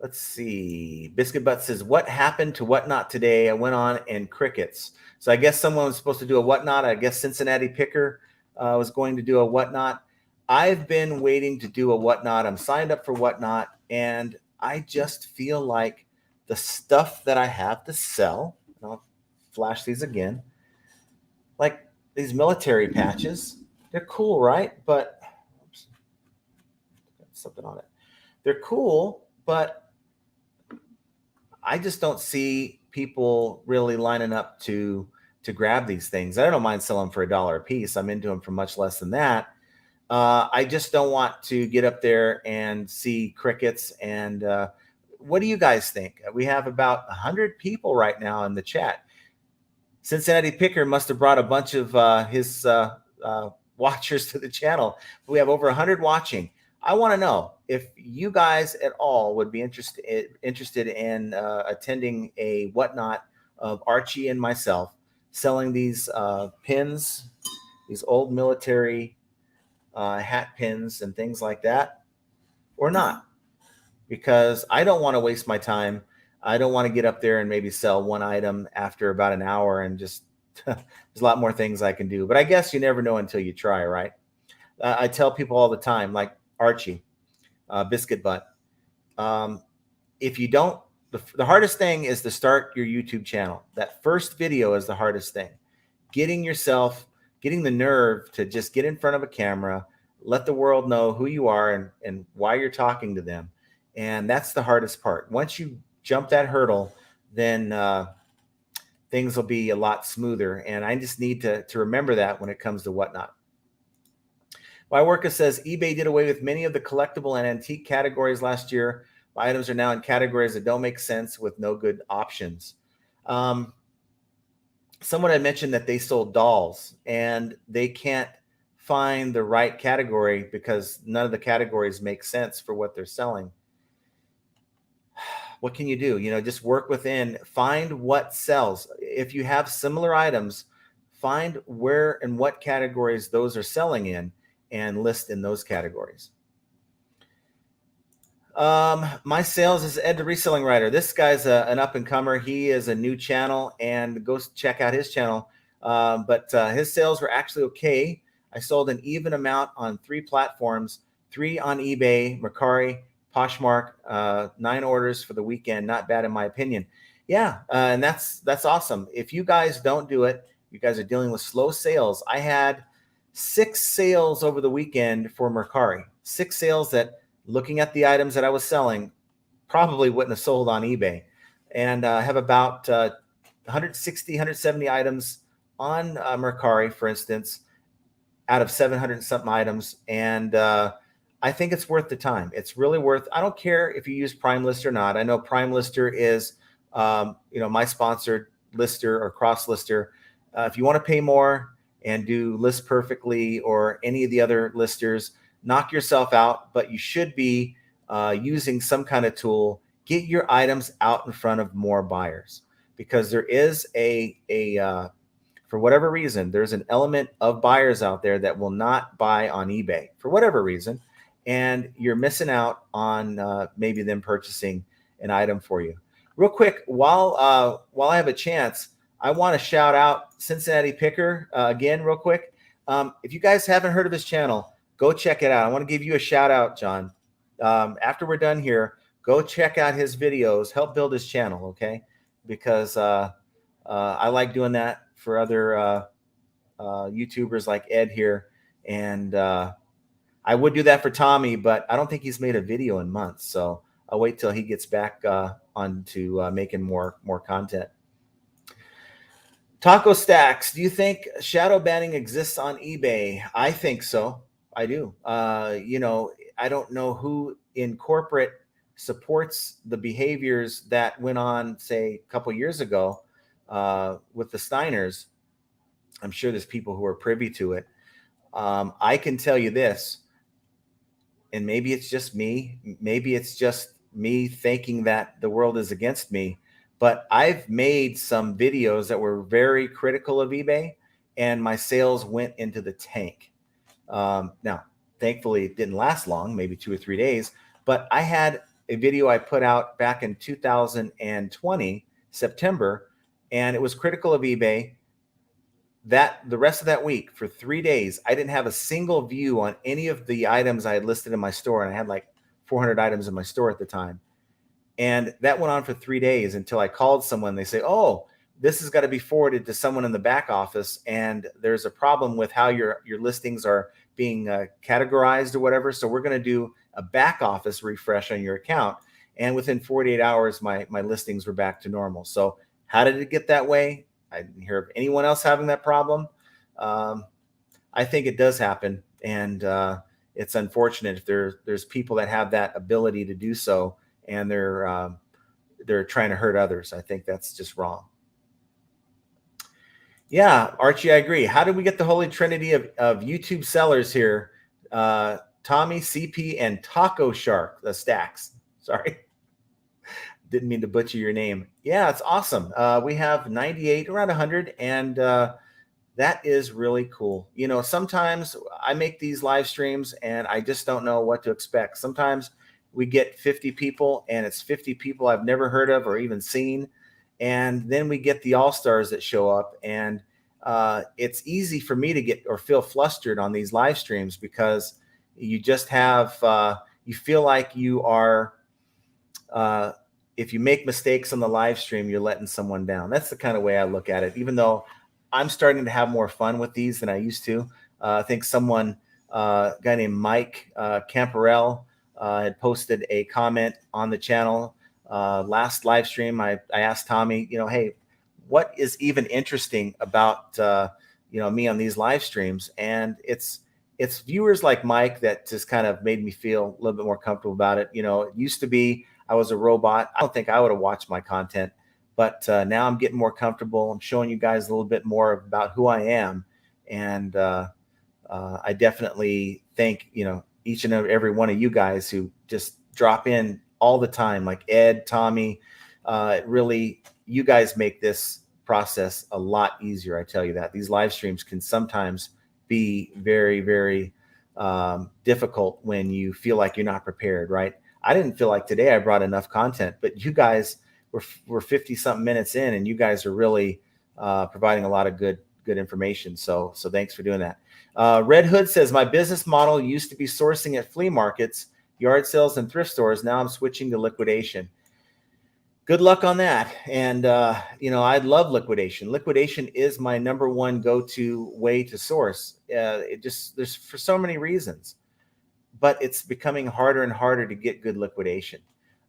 Let's see. Biscuit Butt says, what happened to Whatnot today? I went on and crickets. So I guess someone was supposed to do a Whatnot. I guess Cincinnati Picker was going to do a Whatnot. I've been waiting to do a Whatnot. I'm signed up for Whatnot, and I just feel like the stuff that I have to sell, and I'll flash these again, like these military patches, they're cool, right? But oops, got something on it. They're cool, but I just don't see people really lining up to grab these things. I don't mind selling for $1 a piece. I'm into them for much less than that. I just don't want to get up there and see crickets. And what do you guys think? We have about 100 people right now in the chat. Cincinnati Picker must have brought a bunch of his watchers to the channel. We have over 100 watching. I want to know if you guys at all would be interested in attending a Whatnot of Archie and myself selling these pins, these old military hat pins and things like that, or not, because I don't want to waste my time. I don't want to get up there and maybe sell one item after about an hour and just there's a lot more things I can do. But I guess you never know until you try, right? I tell people all the time, like Archie, Biscuit Butt, if you don't, the hardest thing is to start your YouTube channel. That first video is the hardest thing. Getting the nerve to just get in front of a camera, let the world know who you are and why you're talking to them. And that's the hardest part. Once you jump that hurdle, then things will be a lot smoother. And I just need to remember that when it comes to Whatnot. Worker says, eBay did away with many of the collectible and antique categories last year. My items are now in categories that don't make sense with no good options. Someone had mentioned that they sold dolls and they can't find the right category because none of the categories make sense for what they're selling. What can you do? Just work within, find what sells. If you have similar items, find where and what categories those are selling in and list in those categories. My sales is Ed the Reselling Writer. This guy's an up-and-comer. He is a new channel, and go check out his channel. But his sales were actually okay. I sold an even amount on 3 platforms, 3 on eBay, Mercari, Poshmark, 9 orders for the weekend. Not bad in my opinion. Yeah, and that's awesome. If you guys don't do it, you guys are dealing with slow sales. I had 6 sales over the weekend for Mercari. 6 sales that, looking at the items that I was selling, probably wouldn't have sold on eBay. And I have about 160, 170 items on Mercari, for instance, out of 700 and something items. And I think it's worth the time. It's really worth. I don't care if you use Prime List or not. I know Prime Lister is, my sponsored lister or cross lister. If you want to pay more and do List Perfectly or any of the other listers, knock yourself out. But you should be using some kind of tool. Get your items out in front of more buyers, because there is for whatever reason, there's an element of buyers out there that will not buy on eBay for whatever reason. And you're missing out on maybe them purchasing an item for you. Real quick, while I have a chance, I want to shout out Cincinnati Picker again, real quick. If you guys haven't heard of his channel, go check it out. I want to give you a shout out, John. After we're done here, go check out his videos. Help build his channel, okay? Because I like doing that for other YouTubers like Ed here. And I would do that for Tommy, but I don't think he's made a video in months. So I'll wait till he gets back onto making more content. Taco Stacks, do you think shadow banning exists on eBay? I think so. I do. You know, I don't know who in corporate supports the behaviors that went on, say, a couple years ago with the Steiners. I'm sure there's people who are privy to it. I can tell you this, and maybe it's just me. Maybe it's just me thinking that the world is against me. But I've made some videos that were very critical of eBay, and my sales went into the tank. Now, thankfully, it didn't last long, maybe 2 or 3 days. But I had a video I put out back in 2020, September, and it was critical of eBay. That the rest of that week, for 3 days, I didn't have a single view on any of the items I had listed in my store, and I had like 400 items in my store at the time. And that went on for 3 days until I called someone. They say, oh, this has got to be forwarded to someone in the back office, and there's a problem with how your listings are being categorized or whatever. So we're going to do a back office refresh on your account. And within 48 hours, my listings were back to normal. So how did it get that way? I didn't hear of anyone else having that problem. I think it does happen, and it's unfortunate if there's people that have that ability to do so, and they're trying to hurt others. I think that's just wrong. Yeah, Archie, I agree. How did we get the holy trinity of YouTube sellers here? Tommy, CP, and Taco Shark, the Stacks. Sorry. Didn't mean to butcher your name. Yeah, it's awesome. We have 98, around 100, and that is really cool. You know, sometimes I make these live streams and I just don't know what to expect. Sometimes we get 50 people and it's 50 people I've never heard of or even seen. And then we get the all-stars that show up, and it's easy for me to get or feel flustered on these live streams because you just have, you feel like you are, if you make mistakes on the live stream, you're letting someone down. That's the kind of way I look at it, even though I'm starting to have more fun with these than I used to. I think someone, a guy named Mike Camperell, had posted a comment on the channel last live stream. I asked Tommy, you know, hey, what is even interesting about you know, me on these live streams? And it's viewers like Mike that just kind of made me feel a little bit more comfortable about it. You know, it used to be I was a robot. I don't think I would have watched my content, but now I'm getting more comfortable. I'm showing you guys a little bit more about who I am, and I definitely thank, you know, each and every one of you guys who just drop in all the time, like Ed, Tommy. Really, you guys make this process a lot easier. I tell you that these live streams can sometimes be very, very difficult when you feel like you're not prepared, right? I didn't feel like today I brought enough content, but you guys were 50 something minutes in, and you guys are really providing a lot of good information. So thanks for doing that. Red Hood says, my business model used to be sourcing at flea markets, yard sales, and thrift stores. Now I'm switching to liquidation. Good luck on that. And, you know, I love liquidation. Liquidation is my number one go-to way to source. There's for so many reasons, but it's becoming harder and harder to get good liquidation.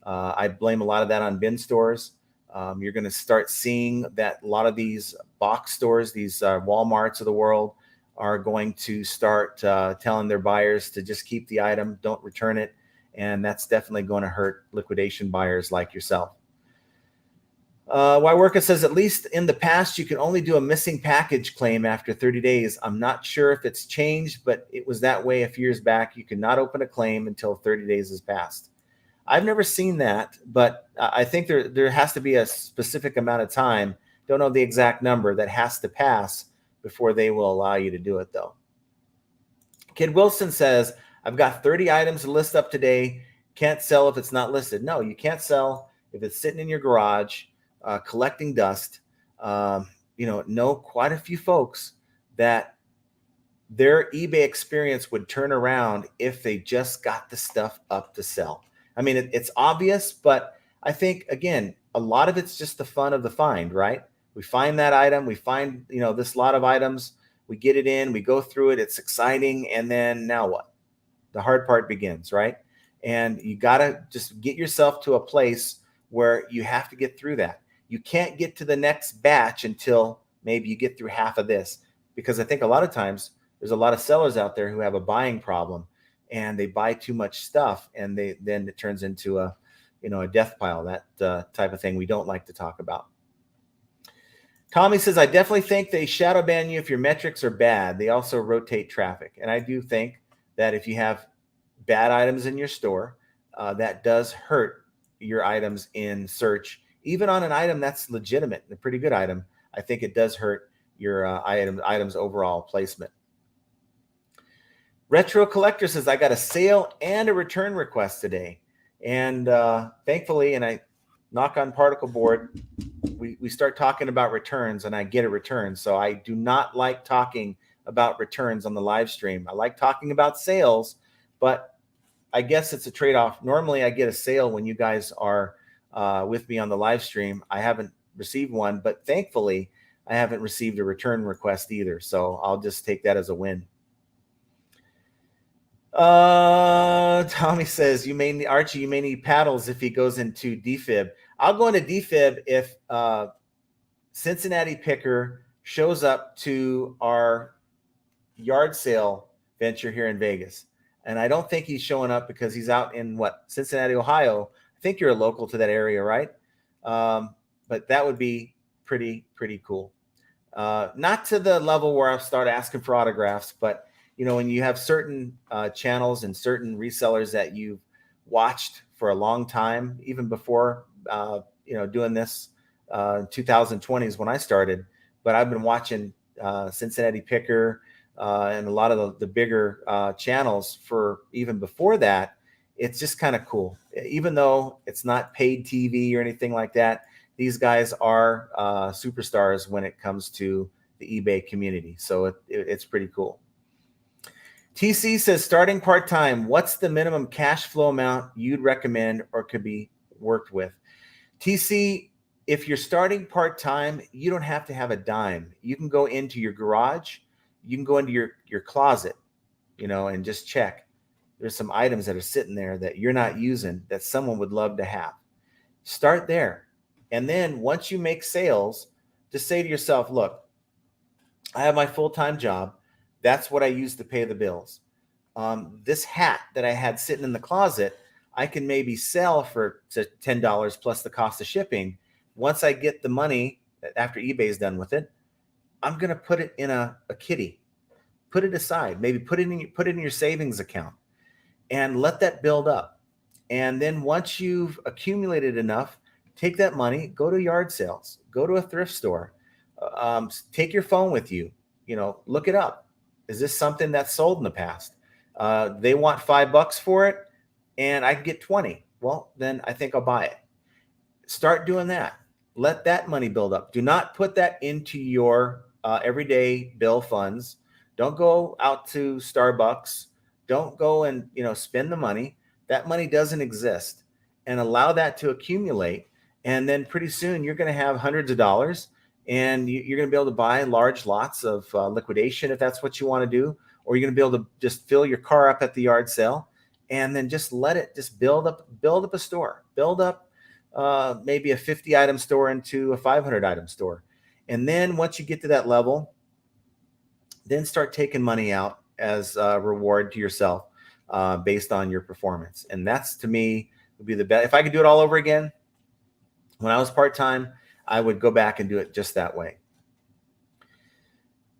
I blame a lot of that on bin stores. You're going to start seeing that a lot of these box stores, these Walmarts of the world, are going to start telling their buyers to just keep the item, don't return it. And that's definitely going to hurt liquidation buyers like yourself. Wyworka says, at least in the past, you can only do a missing package claim after 30 days. I'm not sure if it's changed, but it was that way a few years back. You cannot open a claim until 30 days has passed. I've never seen that, but I think there has to be a specific amount of time. Don't know the exact number that has to pass before they will allow you to do it, though. Kid Wilson says, I've got 30 items to list up today. Can't sell if it's not listed. No, you can't sell if it's sitting in your garage collecting dust. know quite a few folks that their eBay experience would turn around if they just got the stuff up to sell. I mean, it's obvious, but I think, again, a lot of it's just the fun of the find, right? We find that item, we find, this lot of items, we get it in, we go through it, it's exciting, and then now what? The hard part begins, right? And you got to just get yourself to a place where you have to get through that. You can't get to the next batch until maybe you get through half of this, because I think a lot of times there's a lot of sellers out there who have a buying problem and they buy too much stuff, and then it turns into a death pile, that type of thing we don't like to talk about. Tommy says, I definitely think they shadow ban you if your metrics are bad. They also rotate traffic. And I do think that if you have bad items in your store, that does hurt your items in search. Even on an item that's legitimate, a pretty good item, I think it does hurt your items overall placement. Retro Collector says, I got a sale and a return request today. And thankfully, and I knock on particle board, we start talking about returns and I get a return. So I do not like talking about returns on the live stream. I like talking about sales, but I guess it's a trade-off. Normally I get a sale when you guys are with me on the live stream. I haven't received one, but thankfully I haven't received a return request either. So I'll just take that as a win. Tommy says, Archie, you may need paddles if he goes into defib. I'll go into defib if Cincinnati Picker shows up to our yard sale venture here in Vegas. And I don't think he's showing up because he's out in Cincinnati, Ohio. I think you're a local to that area, right? But that would be pretty cool. Not to the level where I'll start asking for autographs, but when you have certain channels and certain resellers that you've watched for a long time, even before, doing this, 2020s when I started, but I've been watching Cincinnati Picker and a lot of the bigger channels for even before that. It's just kind of cool. Even though it's not paid TV or anything like that, these guys are superstars when it comes to the eBay community. So it's pretty cool. TC says, starting part-time, what's the minimum cash flow amount you'd recommend or could be worked with? TC, if you're starting part-time, you don't have to have a dime. You can go into your garage, you can go into your closet, and just check. There's some items that are sitting there that you're not using that someone would love to have. Start there. And then once you make sales, just say to yourself, look, I have my full-time job. That's what I use to pay the bills. This hat that I had sitting in the closet, I can maybe sell for $10 plus the cost of shipping. Once I get the money, after eBay's done with it, I'm going to put it in a kitty. Put it aside. Maybe put it in your savings account and let that build up. And then once you've accumulated enough, take that money, go to yard sales, go to a thrift store, take your phone with you, look it up. Is this something that's sold in the past? They want $5 for it and I can get 20. Well, then I think I'll buy it. Start doing that. Let that money build up. Do not put that into your everyday bill funds. Don't go out to Starbucks. Don't go and spend the money. That money doesn't exist. And allow that to accumulate. And then pretty soon you're going to have hundreds of dollars. And you're going to be able to buy large lots of liquidation if that's what you want to do, or you're going to be able to just fill your car up at the yard sale, and then just let it just build up a store, build up maybe a 50 item store into a 500 item store, and then once you get to that level, then start taking money out as a reward to yourself based on your performance. And that's, to me, would be the best. If I could do it all over again, when I was part-time, I would go back and do it just that way.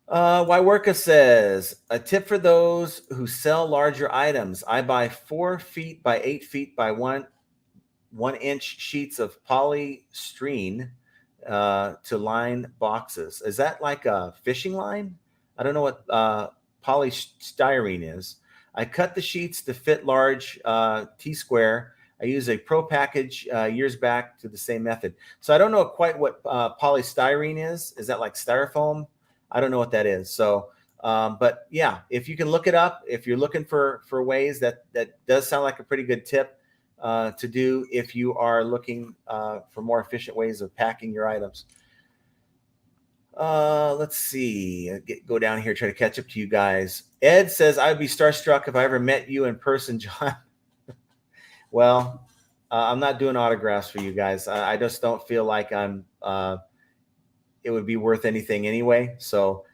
Wyworka says, a tip for those who sell larger items. I buy 4 feet by 8 feet by 1 inch sheets of polystyrene to line boxes. Is that like a fishing line? I don't know what polystyrene is. I cut the sheets to fit large T-square. I use a pro package years back to the same method. So I don't know quite what polystyrene is. Is that like styrofoam? I don't know what that is. So, but yeah, if you can look it up, if you're looking for ways, that does sound like a pretty good tip to do if you are looking for more efficient ways of packing your items. Let's see. Go down here, try to catch up to you guys. Ed says, I'd be starstruck if I ever met you in person, John. Well, I'm not doing autographs for you guys. I just don't feel like it would be worth anything anyway. So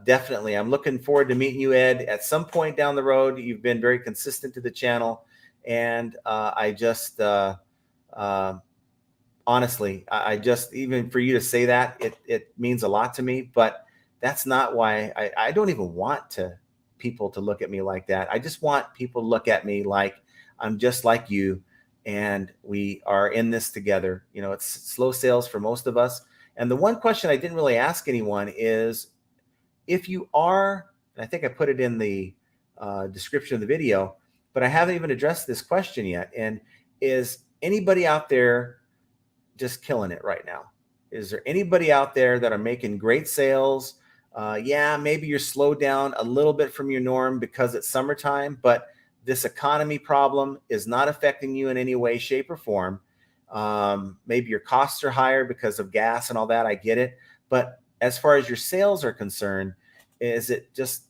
definitely, I'm looking forward to meeting you, Ed, at some point down the road. You've been very consistent to the channel. And I just, honestly, I just, even for you to say that, it means a lot to me. But that's not why I don't even want people to look at me like that. I just want people to look at me like I'm just like you, and we are in this together. You know, it's slow sales for most of us. And the one question I didn't really ask anyone is, if you are, and I think I put it in the description of the video, but I haven't even addressed this question yet. And is anybody out there just killing it right now? Is there anybody out there that are making great sales? Yeah, maybe you're slowed down a little bit from your norm because it's summertime, but this economy problem is not affecting you in any way, shape, or form. Maybe your costs are higher because of gas and all that. I get it. But as far as your sales are concerned, is it just,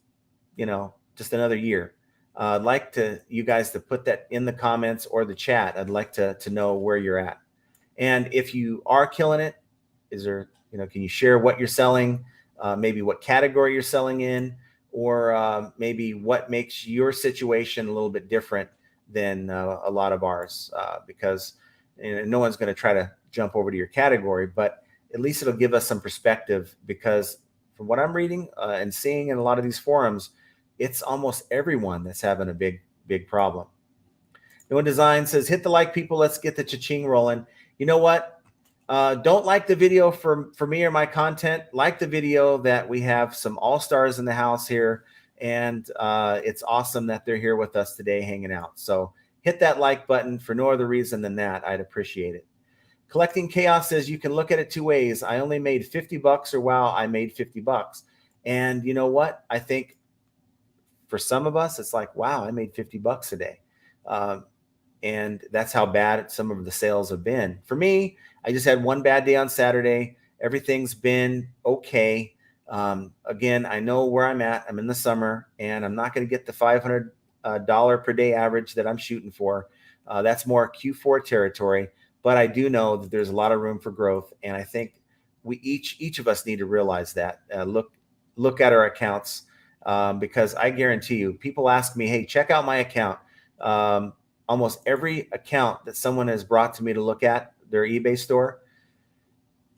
just another year? I'd like you guys to put that in the comments or the chat. I'd like to know where you're at. And if you are killing it, is there, can you share what you're selling, maybe what category you're selling in, or maybe what makes your situation a little bit different than a lot of ours, because no one's going to try to jump over to your category, but at least it'll give us some perspective, because from what I'm reading and seeing in a lot of these forums, it's almost everyone that's having a big problem. No Design says, hit the like, people. Let's get the cha-ching rolling. You know what? Don't like the video for me or my content. Like the video that we have some all-stars in the house here, and it's awesome that they're here with us today hanging out. So hit that like button for no other reason than that. I'd appreciate it. Collecting Chaos says, you can look at it two ways. I only made $50, or wow, I made $50. And you know what? I think for some of us, it's like, wow, I made $50 a day. And that's how bad some of the sales have been. For me, I just had one bad day on Saturday. Everything's been okay. Again, I know where I'm at. I'm in the summer, and I'm not going to get the $500 per day average that I'm shooting for. That's more Q4 territory. But I do know that there's a lot of room for growth, and I think we each of us need to realize that. Look at our accounts, because I guarantee you, people ask me, "Hey, check out my account." Almost every account that someone has brought to me to look at their eBay store,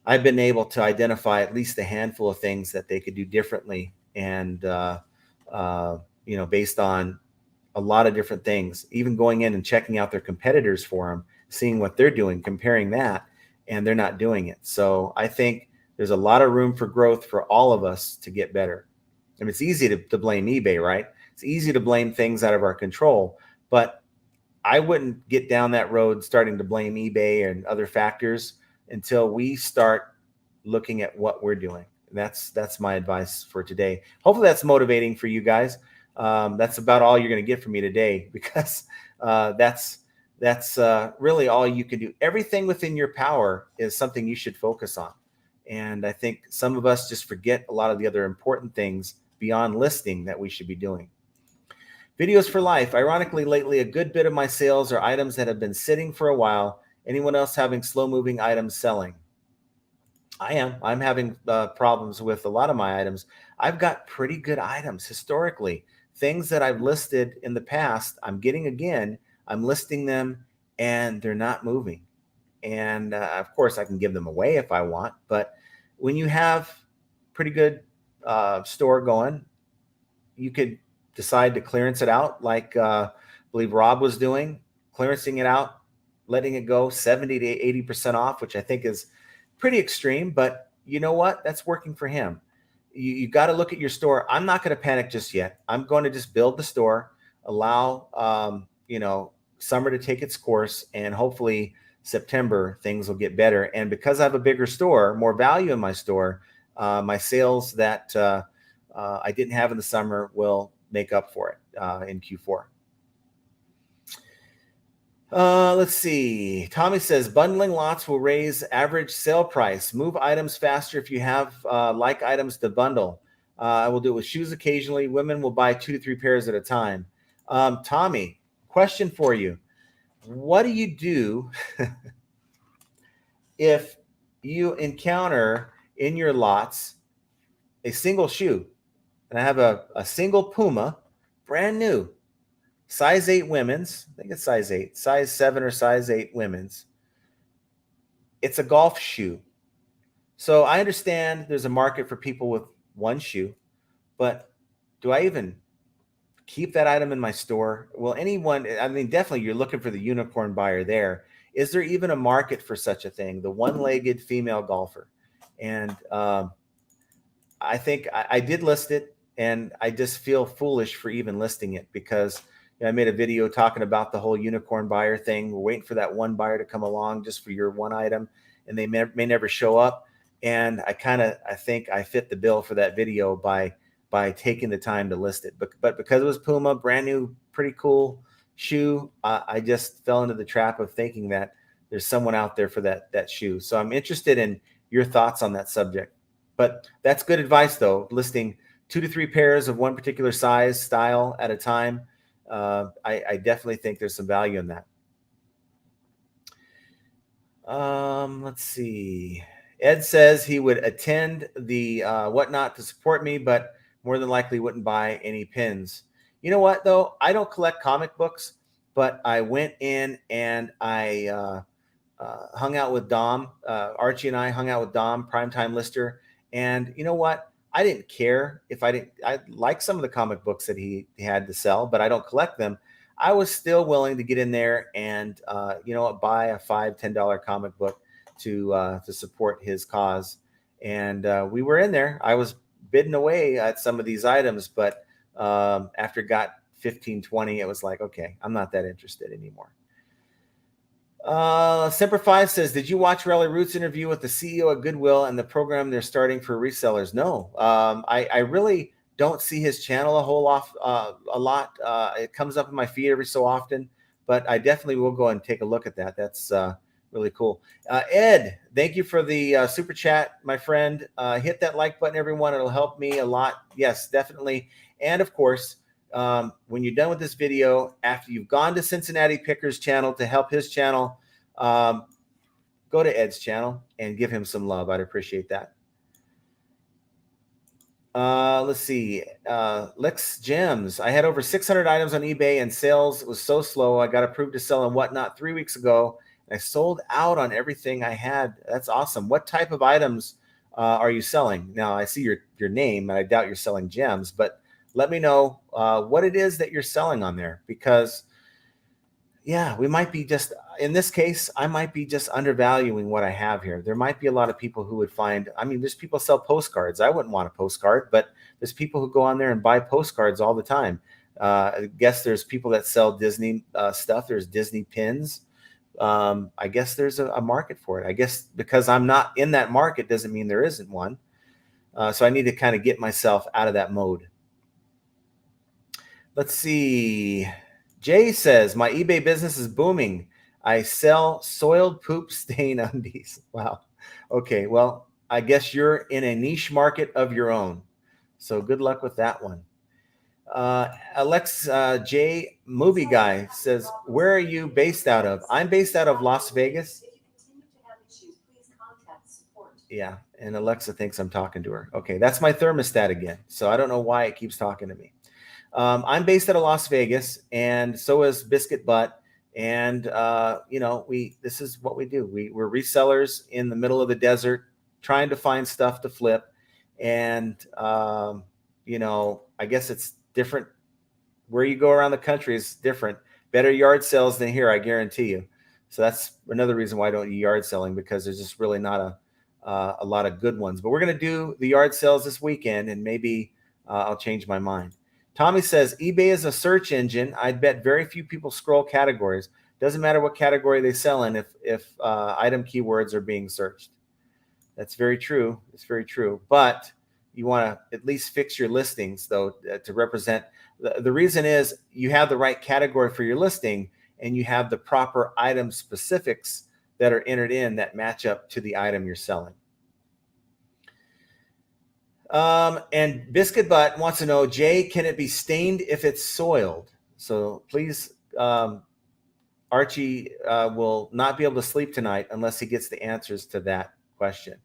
I've been able to identify at least a handful of things that they could do differently, and based on a lot of different things, even going in and checking out their competitors for them, seeing what they're doing, comparing that, and they're not doing it. So I think there's a lot of room for growth for all of us to get better. I mean, it's easy to blame eBay, right? It's easy to blame things out of our control, but I wouldn't get down that road starting to blame eBay and other factors until we start looking at what we're doing. That's my advice for today. Hopefully that's motivating for you guys. That's about all you're going to get from me today, because that's really all you can do. Everything within your power is something you should focus on. And I think some of us just forget a lot of the other important things beyond listing that we should be doing. Videos for life. Ironically, lately, a good bit of my sales are items that have been sitting for a while. Anyone else having slow-moving items selling? I am. I'm having problems with a lot of my items. I've got pretty good items historically. Things that I've listed in the past, I'm getting again. I'm listing them, and they're not moving. And of course, I can give them away if I want. But when you have pretty good store going, you could decide to clearance it out, like I believe Rob was doing, clearancing it out, letting it go 70 to 80% off, which I think is pretty extreme, but you know what? That's working for him. You got to look at your store. I'm not going to panic just yet. I'm going to just build the store, allow, summer to take its course, and hopefully September things will get better. And because I have a bigger store, more value in my store, my sales that I didn't have in the summer will make up for it in Q4. Let's see. Tommy says bundling lots will raise average sale price. Move items faster if you have like items to bundle. I will do it with shoes occasionally. Women will buy 2 to 3 pairs at a time. Tommy, question for you. What do you do if you encounter in your lots a single shoe? And I have a single Puma, brand new, size 8 women's. I think it's size 8, size 7 or size 8 women's. It's a golf shoe. So I understand there's a market for people with one shoe, but do I even keep that item in my store? Will anyone, I mean, definitely you're looking for the unicorn buyer there. Is there even a market for such a thing? The one-legged female golfer. And I think I did list it, and I just feel foolish for even listing it because I made a video talking about the whole unicorn buyer thing. We're waiting for that one buyer to come along just for your one item, and they may never show up. And I think I fit the bill for that video by taking the time to list it. But because it was Puma, brand new, pretty cool shoe, I just fell into the trap of thinking that there's someone out there for that shoe. So I'm interested in your thoughts on that subject. But that's good advice, though, listing 2 to 3 pairs of one particular size, style at a time. I definitely think there's some value in that. Let's see. Ed says he would attend the whatnot to support me, but more than likely wouldn't buy any pins. You know what, though? I don't collect comic books, but I went in and I hung out with Dom. Archie and I hung out with Dom, Primetime Lister. And you know what? I didn't care if I like some of the comic books that he had to sell, but I don't collect them. I was still willing to get in there and, buy a $5, $10 comic book to support his cause. And we were in there. I was bidding away at some of these items, but after it got 15, 20, it was like, okay, I'm not that interested anymore. Semper5 says, did you watch Rally Root's interview with the CEO of Goodwill and the program they're starting for resellers? No, I really don't see his channel a lot. It comes up in my feed every so often, but I definitely will go and take a look at that. That's really cool. Ed, thank you for the super chat, my friend. Hit that like button, everyone. It'll help me a lot. Yes, definitely. And of course, when you're done with this video, after you've gone to Cincinnati Picker's channel to help his channel, go to Ed's channel and give him some love. I'd appreciate that. Let's see. Lex Gems. I had over 600 items on eBay and sales was so slow. I got approved to sell and whatnot 3 weeks ago. And I sold out on everything I had. That's awesome. What type of items are you selling? Now, I see your name, and I doubt you're selling gems, but let me know what it is that you're selling on there, because yeah, we might be just, in this case, I might be just undervaluing what I have here. There might be a lot of people who would find, I mean, there's people sell postcards. I wouldn't want a postcard, but there's people who go on there and buy postcards all the time. I guess there's people that sell Disney stuff. There's Disney pins. I guess there's a market for it. I guess because I'm not in that market doesn't mean there isn't one. So I need to kind of get myself out of that mode. Let's see. Jay says, my eBay business is booming. I sell soiled poop stain undies. Wow. Okay. Well, I guess you're in a niche market of your own. So good luck with that one. Alex J Movie Guy says, where are you based out of? I'm based out of Las Vegas. Yeah. And Alexa thinks I'm talking to her. Okay. That's my thermostat again. So I don't know why it keeps talking to me. I'm based out of Las Vegas, and so is Biscuit Butt. And, this is what we do. We're resellers in the middle of the desert, trying to find stuff to flip. And, I guess it's different. Where you go around the country is different. Better yard sales than here, I guarantee you. So that's another reason why I don't do yard selling, because there's just really not a lot of good ones. But we're going to do the yard sales this weekend, and maybe I'll change my mind. Tommy says, eBay is a search engine. I'd bet very few people scroll categories. Doesn't matter what category they sell in if item keywords are being searched. That's very true. It's very true. But you want to at least fix your listings, though, to represent. The reason is you have the right category for your listing, and you have the proper item specifics that are entered in that match up to the item you're selling. And Biscuit Butt wants to know, Jay, can it be stained if it's soiled? So please, Archie will not be able to sleep tonight unless he gets the answers to that question.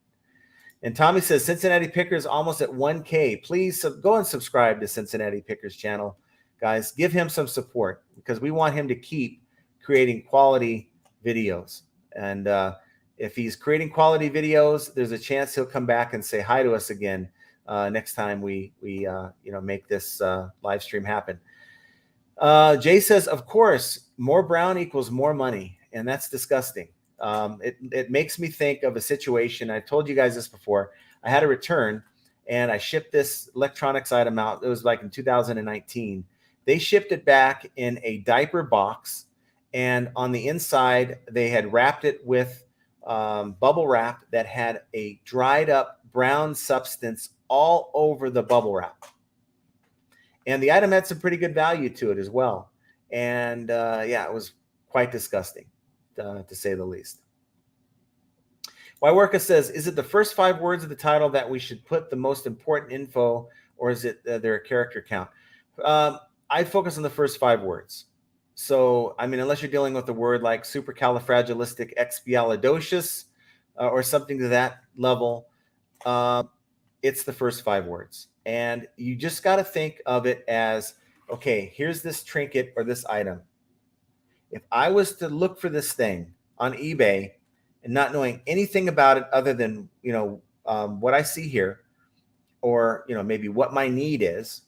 And Tommy says, Cincinnati Pickers almost at 1K. Please go and subscribe to Cincinnati Pickers channel. Guys, give him some support because we want him to keep creating quality videos. And if he's creating quality videos, there's a chance he'll come back and say hi to us again next time we make this live stream happen. Jay says, of course, more brown equals more money. And that's disgusting. It makes me think of a situation. I told you guys this before. I had a return and I shipped this electronics item out. It was like in 2019. They shipped it back in a diaper box, and on the inside they had wrapped it with bubble wrap that had a dried up brown substance all over the bubble wrap. And the item had some pretty good value to it as well. And it was quite disgusting, to say the least. Wyworka says, is it the first 5 words of the title that we should put the most important info, or is it their character count? I focus on the first 5 words. So, I mean, unless you're dealing with a word like supercalifragilisticexpialidocious or something to that level, it's the first 5 words. And you just got to think of it as, okay, here's this trinket or this item. If I was to look for this thing on eBay and not knowing anything about it other than, what I see here, or, maybe what my need is,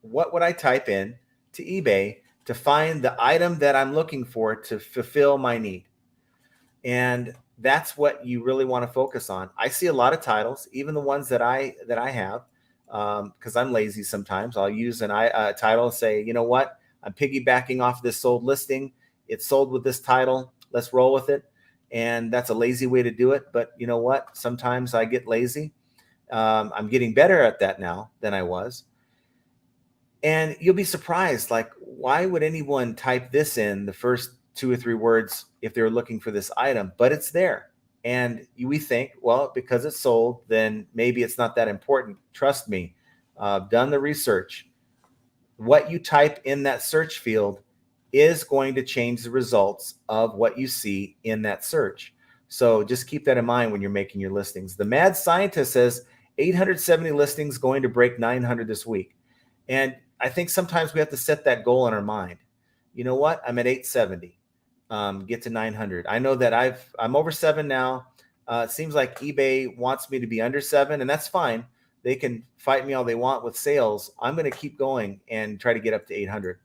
what would I type in to eBay to find the item that I'm looking for to fulfill my need? And that's what you really want to focus on. I see a lot of titles, even the ones that I have, because I'm lazy sometimes. I'll use a title and say, you know what? I'm piggybacking off this sold listing. It's sold with this title. Let's roll with it. And that's a lazy way to do it. But you know what? Sometimes I get lazy. I'm getting better at that now than I was. And you'll be surprised, like, why would anyone type this in the first 2 or 3 words if they're looking for this item? But it's there. And we think, well, because it's sold, then maybe it's not that important. Trust me, I've done the research. What you type in that search field is going to change the results of what you see in that search. So just keep that in mind when you're making your listings. The Mad Scientist says 870 listings going to break 900 this week. And I think sometimes we have to set that goal in our mind. You know what? I'm at 870. Get to 900. I know that I'm over 7 now. It seems like eBay wants me to be under 7, and that's fine. They can fight me all they want with sales. I'm going to keep going and try to get up to 800.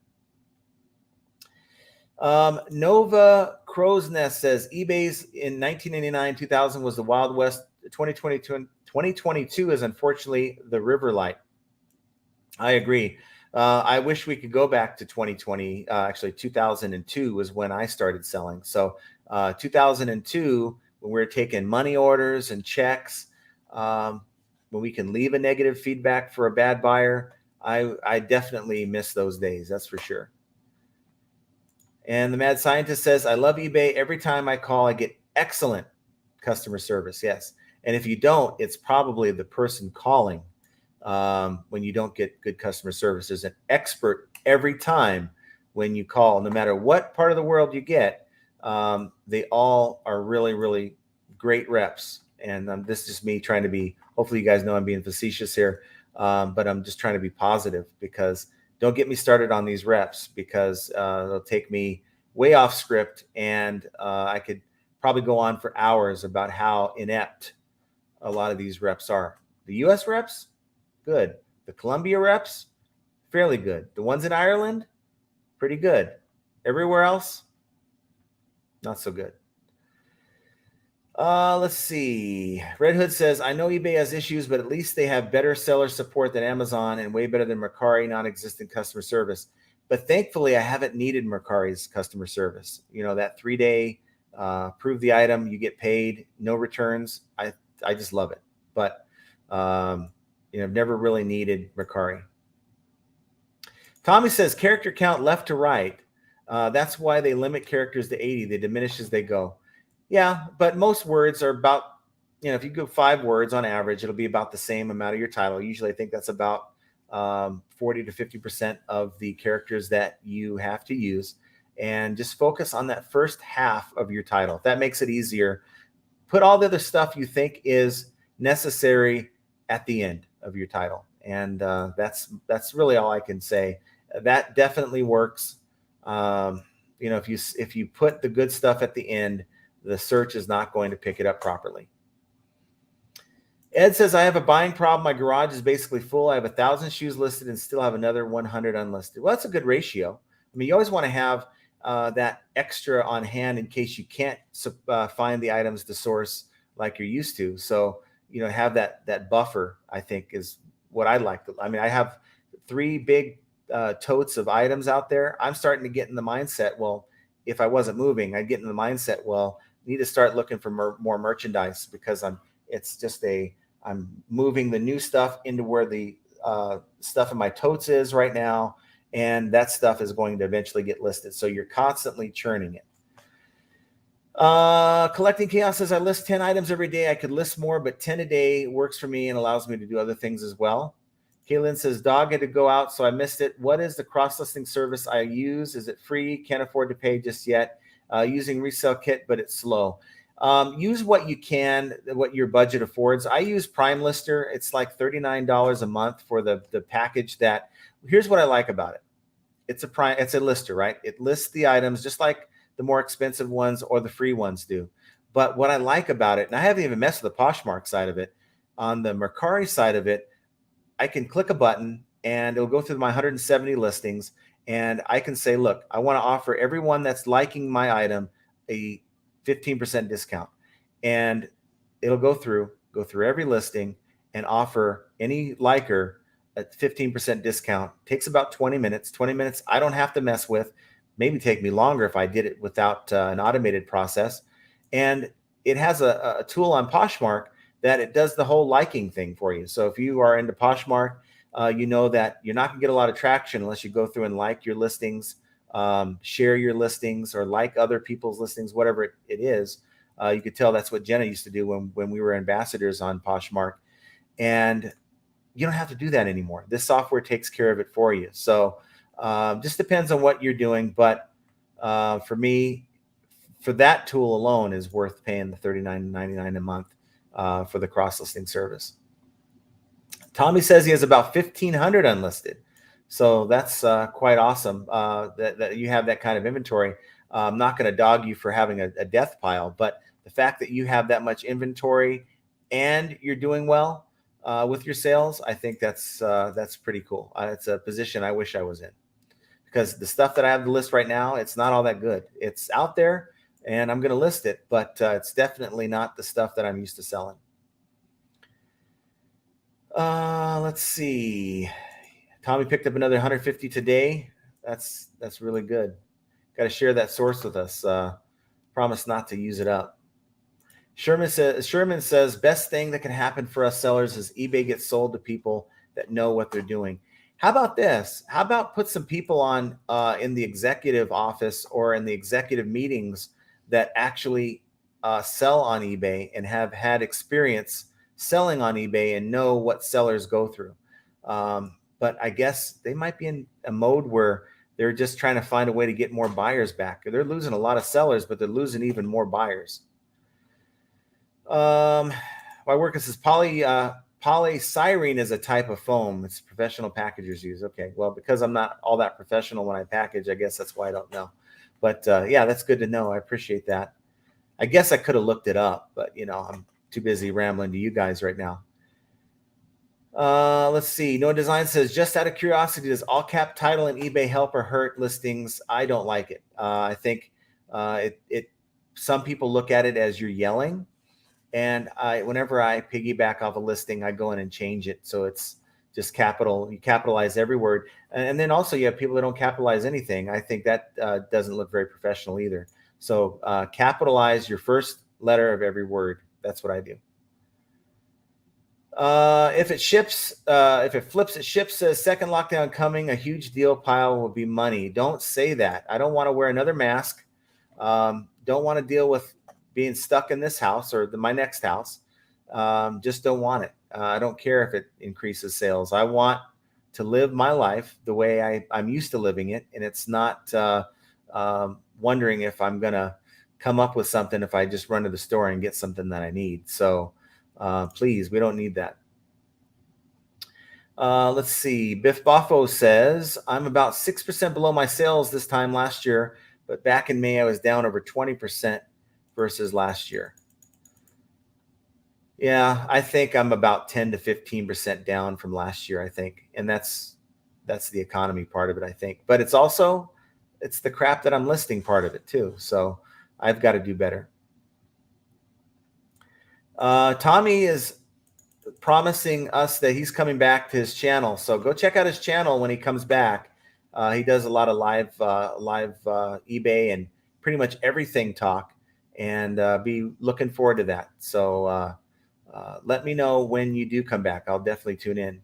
Nova Crow's Nest says eBay's in 1999, 2000 was the Wild West. 2022 is unfortunately the River Light. I agree. I wish we could go back to 2020. Actually, 2002 was when I started selling. So 2002, when we were taking money orders and checks, when we can leave a negative feedback for a bad buyer, I definitely miss those days. That's for sure. And the Mad Scientist says, I love eBay. Every time I call, I get excellent customer service. Yes. And if you don't, it's probably the person calling. When you don't get good customer service. There's an expert every time when you call, no matter what part of the world you get. They all are really, really great reps. And this is just me trying to be, hopefully you guys know I'm being facetious here, but I'm just trying to be positive, because don't get me started on these reps, because they'll take me way off script, and I could probably go on for hours about how inept a lot of these reps are. The US reps, good. The Colombia reps, fairly good. The ones in Ireland, pretty good. Everywhere else, not so good. Let's see. Red Hood says, I know eBay has issues, but at least they have better seller support than Amazon and way better than Mercari non-existent customer service. But thankfully, I haven't needed Mercari's customer service. That 3-day prove the item, you get paid, no returns. I just love it. But I've never really needed Mercari. Tommy says character count left to right. That's why they limit characters to 80. They diminish as they go. Yeah, but most words are about, if you go 5 words on average, it'll be about the same amount of your title. Usually I think that's about 40 to 50% of the characters that you have to use. And just focus on that first half of your title. That makes it easier. Put all the other stuff you think is necessary at the end of your title. And that's really all I can say. That definitely works. If you put the good stuff at the end, the search is not going to pick it up properly. Ed says, I have a buying problem. My garage is basically full. I have 1,000 shoes listed and still have another 100 unlisted. Well, that's a good ratio. I mean, you always want to have that extra on hand in case you can't find the items to source like you're used to. So, have that buffer, I think, is what I like. I mean, I have 3 big totes of items out there. I'm starting to get in the mindset, well, if I wasn't moving, I'd get in the mindset, well, I need to start looking for more merchandise because I'm moving the new stuff into where the stuff in my totes is right now. And that stuff is going to eventually get listed. So you're constantly churning it. Collecting Chaos says, I list 10 items every day. I could list more, but 10 a day works for me and allows me to do other things as well. Kaylin says, dog had to go out, so I missed it. What is the cross-listing service I use? Is it free? Can't afford to pay just yet. Using Resell Kit, but it's slow. Use what you can, what your budget affords. I use Prime Lister. It's like $39 a month for the package that, here's what I like about it. It's a lister, right? It lists the items just like the more expensive ones or the free ones do. But what I like about it, and I haven't even messed with the Poshmark side of it, on the Mercari side of it, I can click a button and it'll go through my 170 listings. And I can say, look, I want to offer everyone that's liking my item a 15% discount. And it'll go through every listing and offer any liker a 15% discount. Takes about 20 minutes. 20 minutes I don't have to mess with. Maybe take me longer if I did it without an automated process. And it has a tool on Poshmark that it does the whole liking thing for you. So if you are into Poshmark, you know that you're not going to get a lot of traction unless you go through and like your listings, share your listings, or like other people's listings, whatever it is. You could tell that's what Jenna used to do when we were ambassadors on Poshmark. And you don't have to do that anymore. This software takes care of it for you. So just depends on what you're doing. But for me, for that tool alone is worth paying the $39.99 a month for the cross-listing service. Tommy says he has about 1,500 unlisted. So that's quite awesome that you have that kind of inventory. I'm not going to dog you for having a death pile, but the fact that you have that much inventory and you're doing well with your sales, I think that's pretty cool. It's a position I wish I was in, because the stuff that I have to list right now, it's not all that good. It's out there and I'm going to list it, but it's definitely not the stuff that I'm used to selling. Let's see. Tommy picked up another 150 today. That's really good. Got to share that source with us. Promise not to use it up. Sherman says best thing that can happen for us sellers is eBay gets sold to people that know what they're doing. How about this? How about put some people on in the executive office or in the executive meetings that actually sell on eBay and have had experience selling on eBay and know what sellers go through. But I guess they might be in a mode where they're just trying to find a way to get more buyers back. They're losing a lot of sellers, but they're losing even more buyers. My worker says polystyrene is a type of foam. It's professional packagers use. Okay, well, because I'm not all that professional when I package, I guess that's why I don't know. But yeah, that's good to know. I appreciate that. I guess I could have looked it up, but I'm too busy rambling to you guys right now. Let's see. No Design says, just out of curiosity, does all cap title and eBay help or hurt listings? I don't like it. I think some people look at it as you're yelling. And whenever I piggyback off a listing, I go in and change it so it's just you capitalize every word. And then also you have people that don't capitalize anything. I think that doesn't look very professional either. So capitalize your first letter of every word. That's what I do. If it flips, it ships. Says second lockdown coming. A huge deal pile will be money. Don't say that. I don't want to wear another mask. Don't want to deal with being stuck in this house or my next house. Just don't want it. I don't care if it increases sales. I want to live my life the way I'm used to living it. And it's not wondering if I'm going to come up with something if I just run to the store and get something that I need. So please, we don't need that. Let's see. Biff Boffo says, I'm about 6% below my sales this time last year, but back in May, I was down over 20% versus last year. Yeah, I think I'm about 10 to 15% down from last year, I think. And that's the economy part of it, I think. But it's the crap that I'm listing part of it too. So I've got to do better. Tommy is promising us that he's coming back to his channel. So go check out his channel when he comes back. He does a lot of live eBay and pretty much everything talk, and be looking forward to that. So let me know when you do come back. I'll definitely tune in.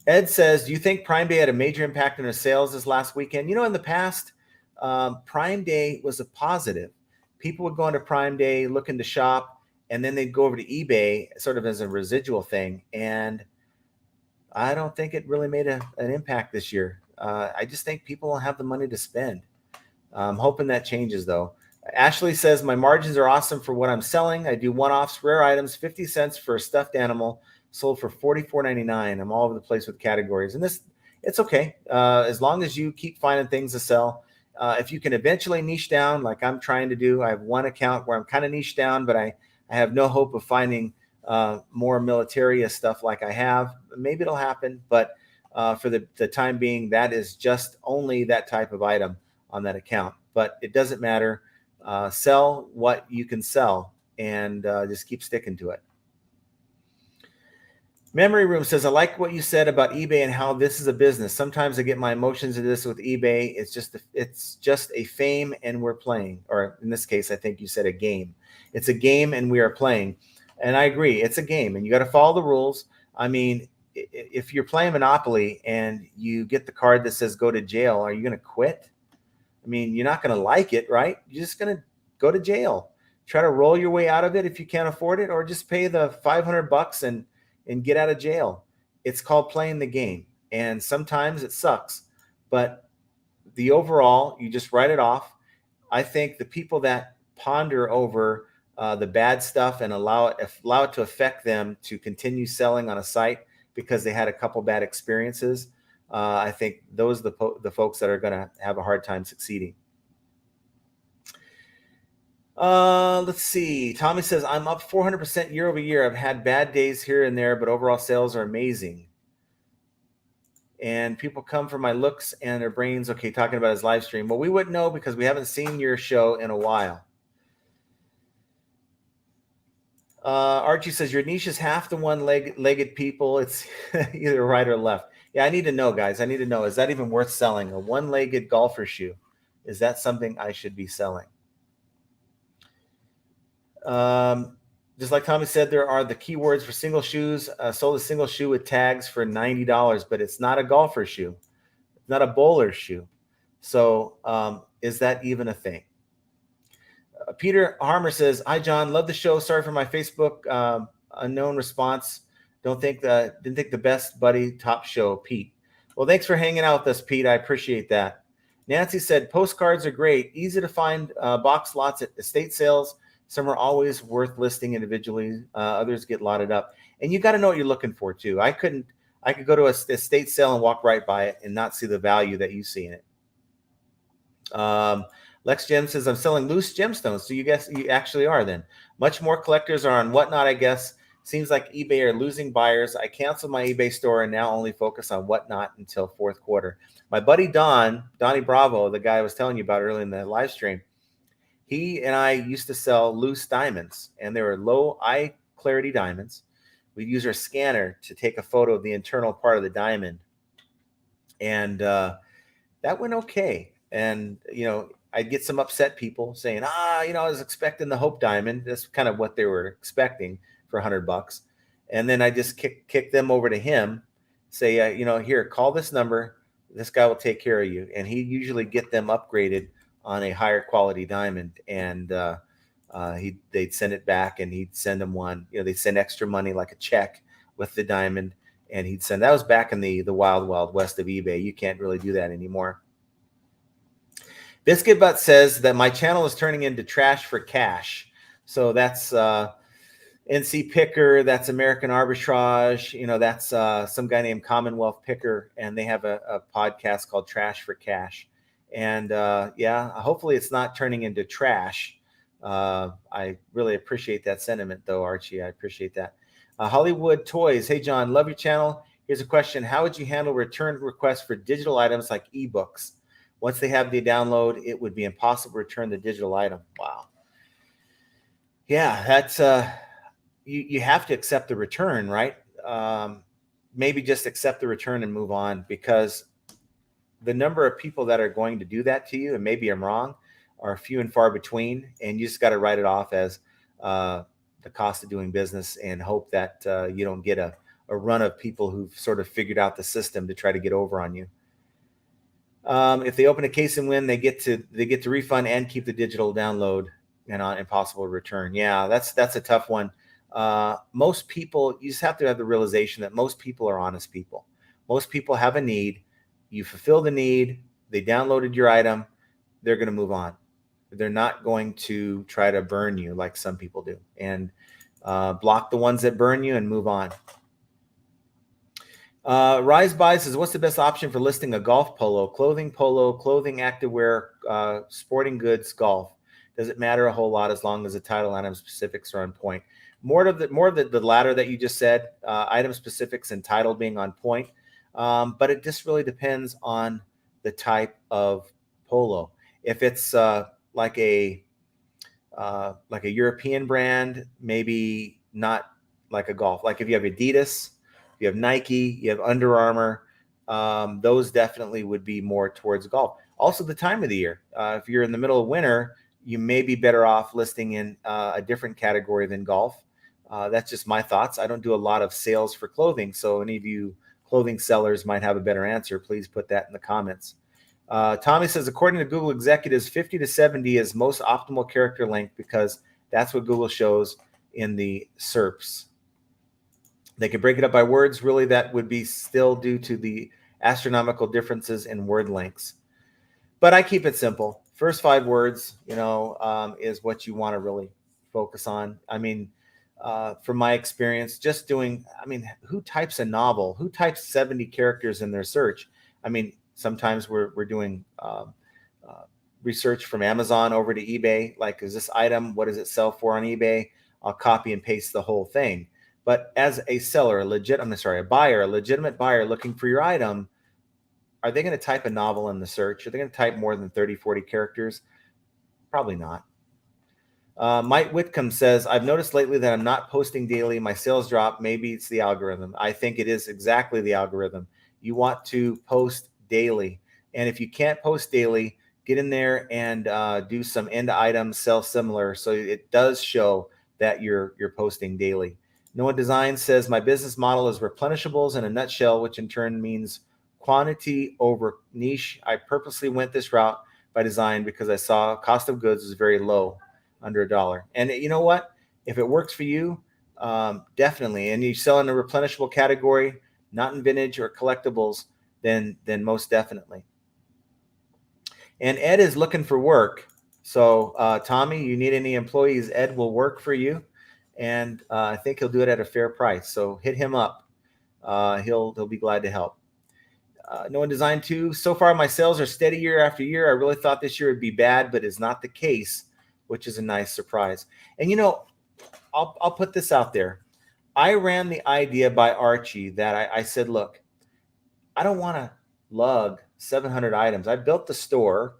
Ed says, do you think Prime Day had a major impact on our sales this last weekend? In the past, Prime Day was a positive. People would go into Prime Day looking to shop, and then they'd go over to eBay sort of as a residual thing. And I don't think it really made an impact this year. I just think people don't have the money to spend. I'm hoping that changes, though. Ashley says, my margins are awesome for what I'm selling. I do one-offs, rare items, 50 cents for a stuffed animal, sold for $44.99. I'm all over the place with categories. And it's okay. As long as you keep finding things to sell. If you can eventually niche down, like I'm trying to do, I have one account where I'm kind of niche down, but I have no hope of finding more military stuff like I have. Maybe it'll happen, but for the time being, that is just only that type of item on that account. But it doesn't matter. Sell what you can sell and just keep sticking to it. Memory Room says, I like what you said about eBay and how this is a business. Sometimes I get my emotions into this with eBay. It's just a fame and we're playing. Or in this case, I think you said a game. It's a game and we are playing. And I agree. It's a game and you got to follow the rules. I mean, if you're playing Monopoly and you get the card that says go to jail, are you going to quit? I mean, you're not going to like it, right? You're just going to go to jail. Try to roll your way out of it if you can't afford it, or just pay the $500 and get out of jail. It's called playing the game. And sometimes it sucks, but the overall, you just write it off. I think the people that ponder over the bad stuff and allow it to affect them to continue selling on a site because they had a couple bad experiences, I think those are the folks that are going to have a hard time succeeding. Let's see. Tommy says, I'm up 400% year over year. I've had bad days here and there, but overall sales are amazing. And people come for my looks and their brains. Okay, talking about his live stream. Well, we wouldn't know because we haven't seen your show in a while. Archie says, your niche is half the one-legged people. It's either right or left. Yeah, I need to know, guys. I need to know. Is that even worth selling? A one-legged golfer shoe? Is that something I should be selling? Just like Tommy said, there are the keywords for single shoes. Sold a single shoe with tags for $90, but it's not a golfer shoe. It's not a bowler shoe. So is that even a thing? Peter Harmer says, hi, John. Love the show. Sorry for my Facebook unknown response. Didn't think the best buddy top show, Pete. Well, thanks for hanging out with us, Pete. I appreciate that. Nancy said, postcards are great. Easy to find box lots at estate sales. Some are always worth listing individually. Others get lotted up. And you got to know what you're looking for, too. I could go to a estate sale and walk right by it and not see the value that you see in it. Lex Gem says, I'm selling loose gemstones. So you guess you actually are then. Much more collectors are on Whatnot, I guess. Seems like eBay are losing buyers. I canceled my eBay store and now only focus on Whatnot until fourth quarter. My buddy Donnie Bravo, the guy I was telling you about earlier in the live stream, he and I used to sell loose diamonds, and they were low eye clarity diamonds. we'd use our scanner to take a photo of the internal part of the diamond. And that went okay. And, I'd get some upset people saying, I was expecting the Hope Diamond. That's kind of what they were expecting for $100. And then I just kick them over to him, say, here, call this number. This guy will take care of you. And he'd usually get them upgraded on a higher quality diamond. And they'd send it back, and he'd send them one. They'd send extra money, like a check with the diamond. And he'd send, that was back in the wild, wild west of eBay. You can't really do that anymore. Biscuit Butt says that my channel is turning into trash for cash. So that's NC Picker, that's American Arbitrage. That's some guy named Commonwealth Picker, and they have a podcast called Trash for Cash. And hopefully it's not turning into trash. I really appreciate that sentiment, though, Archie. I appreciate that. Hollywood Toys. Hey, John, love your channel. Here's a question. How would you handle return requests for digital items like ebooks? Once they have the download, it would be impossible to return the digital item. Wow. Yeah, that's you have to accept the return, right? Maybe just accept the return and move on, because the number of people that are going to do that to you, and maybe I'm wrong, are few and far between, and you just got to write it off as the cost of doing business, and hope that you don't get a run of people who've sort of figured out the system to try to get over on you. If they open a case and win, they get to refund and keep the digital download, and impossible return. Yeah, that's a tough one. Most people, you just have to have the realization that most people are honest people. Most people have a need. You fulfill the need. They downloaded your item. They're going to move on. They're not going to try to burn you like some people do, and block the ones that burn you and move on. Rise By says, what's the best option for listing a golf polo, clothing, activewear, sporting goods, golf? Does it matter a whole lot as long as the title item specifics are on point? More of the latter that you just said, item specifics and title being on point. But it just really depends on the type of polo. If it's like a European brand, maybe not like a golf. Like if you have Adidas, you have Nike, you have Under Armour, those definitely would be more towards golf. Also, the time of the year. If you're in the middle of winter, you may be better off listing in a different category than golf. That's just my thoughts. I don't do a lot of sales for clothing, so any of you clothing sellers might have a better answer. Please put that in the comments. Tommy says, according to Google executives, 50 to 70 is most optimal character length because that's what Google shows in the SERPs. They could break it up by words. Really, that would be still due to the astronomical differences in word lengths. But I keep it simple. First 5 words, is what you want to really focus on. I mean, from my experience, just doing, who types a novel? Who types 70 characters in their search? I mean, sometimes we're doing research from Amazon over to eBay. Like, is this item, what does it sell for on eBay? I'll copy and paste the whole thing. But as a seller, a legitimate buyer looking for your item, are they going to type a novel in the search? Are they going to type more than 30, 40 characters? Probably not. Mike Whitcomb says, I've noticed lately that I'm not posting daily. My sales drop. Maybe it's the algorithm. I think it is exactly the algorithm. You want to post daily. And if you can't post daily, get in there and do some end items, sell similar. So it does show that you're posting daily. Noah Design says, my business model is replenishables in a nutshell, which in turn means quantity over niche. I purposely went this route by design because I saw cost of goods is very low, under $1. And you know what? If it works for you, definitely. And you sell in a replenishable category, not in vintage or collectibles, then most definitely. And Ed is looking for work. So Tommy, you need any employees, Ed will work for you. And I think he'll do it at a fair price. So hit him up. He'll be glad to help. No One Design 2. So far, my sales are steady year after year. I really thought this year would be bad, but it's not the case, which is a nice surprise. And I'll put this out there. I ran the idea by Archie that I said, look, I don't want to lug 700 items. I built the store,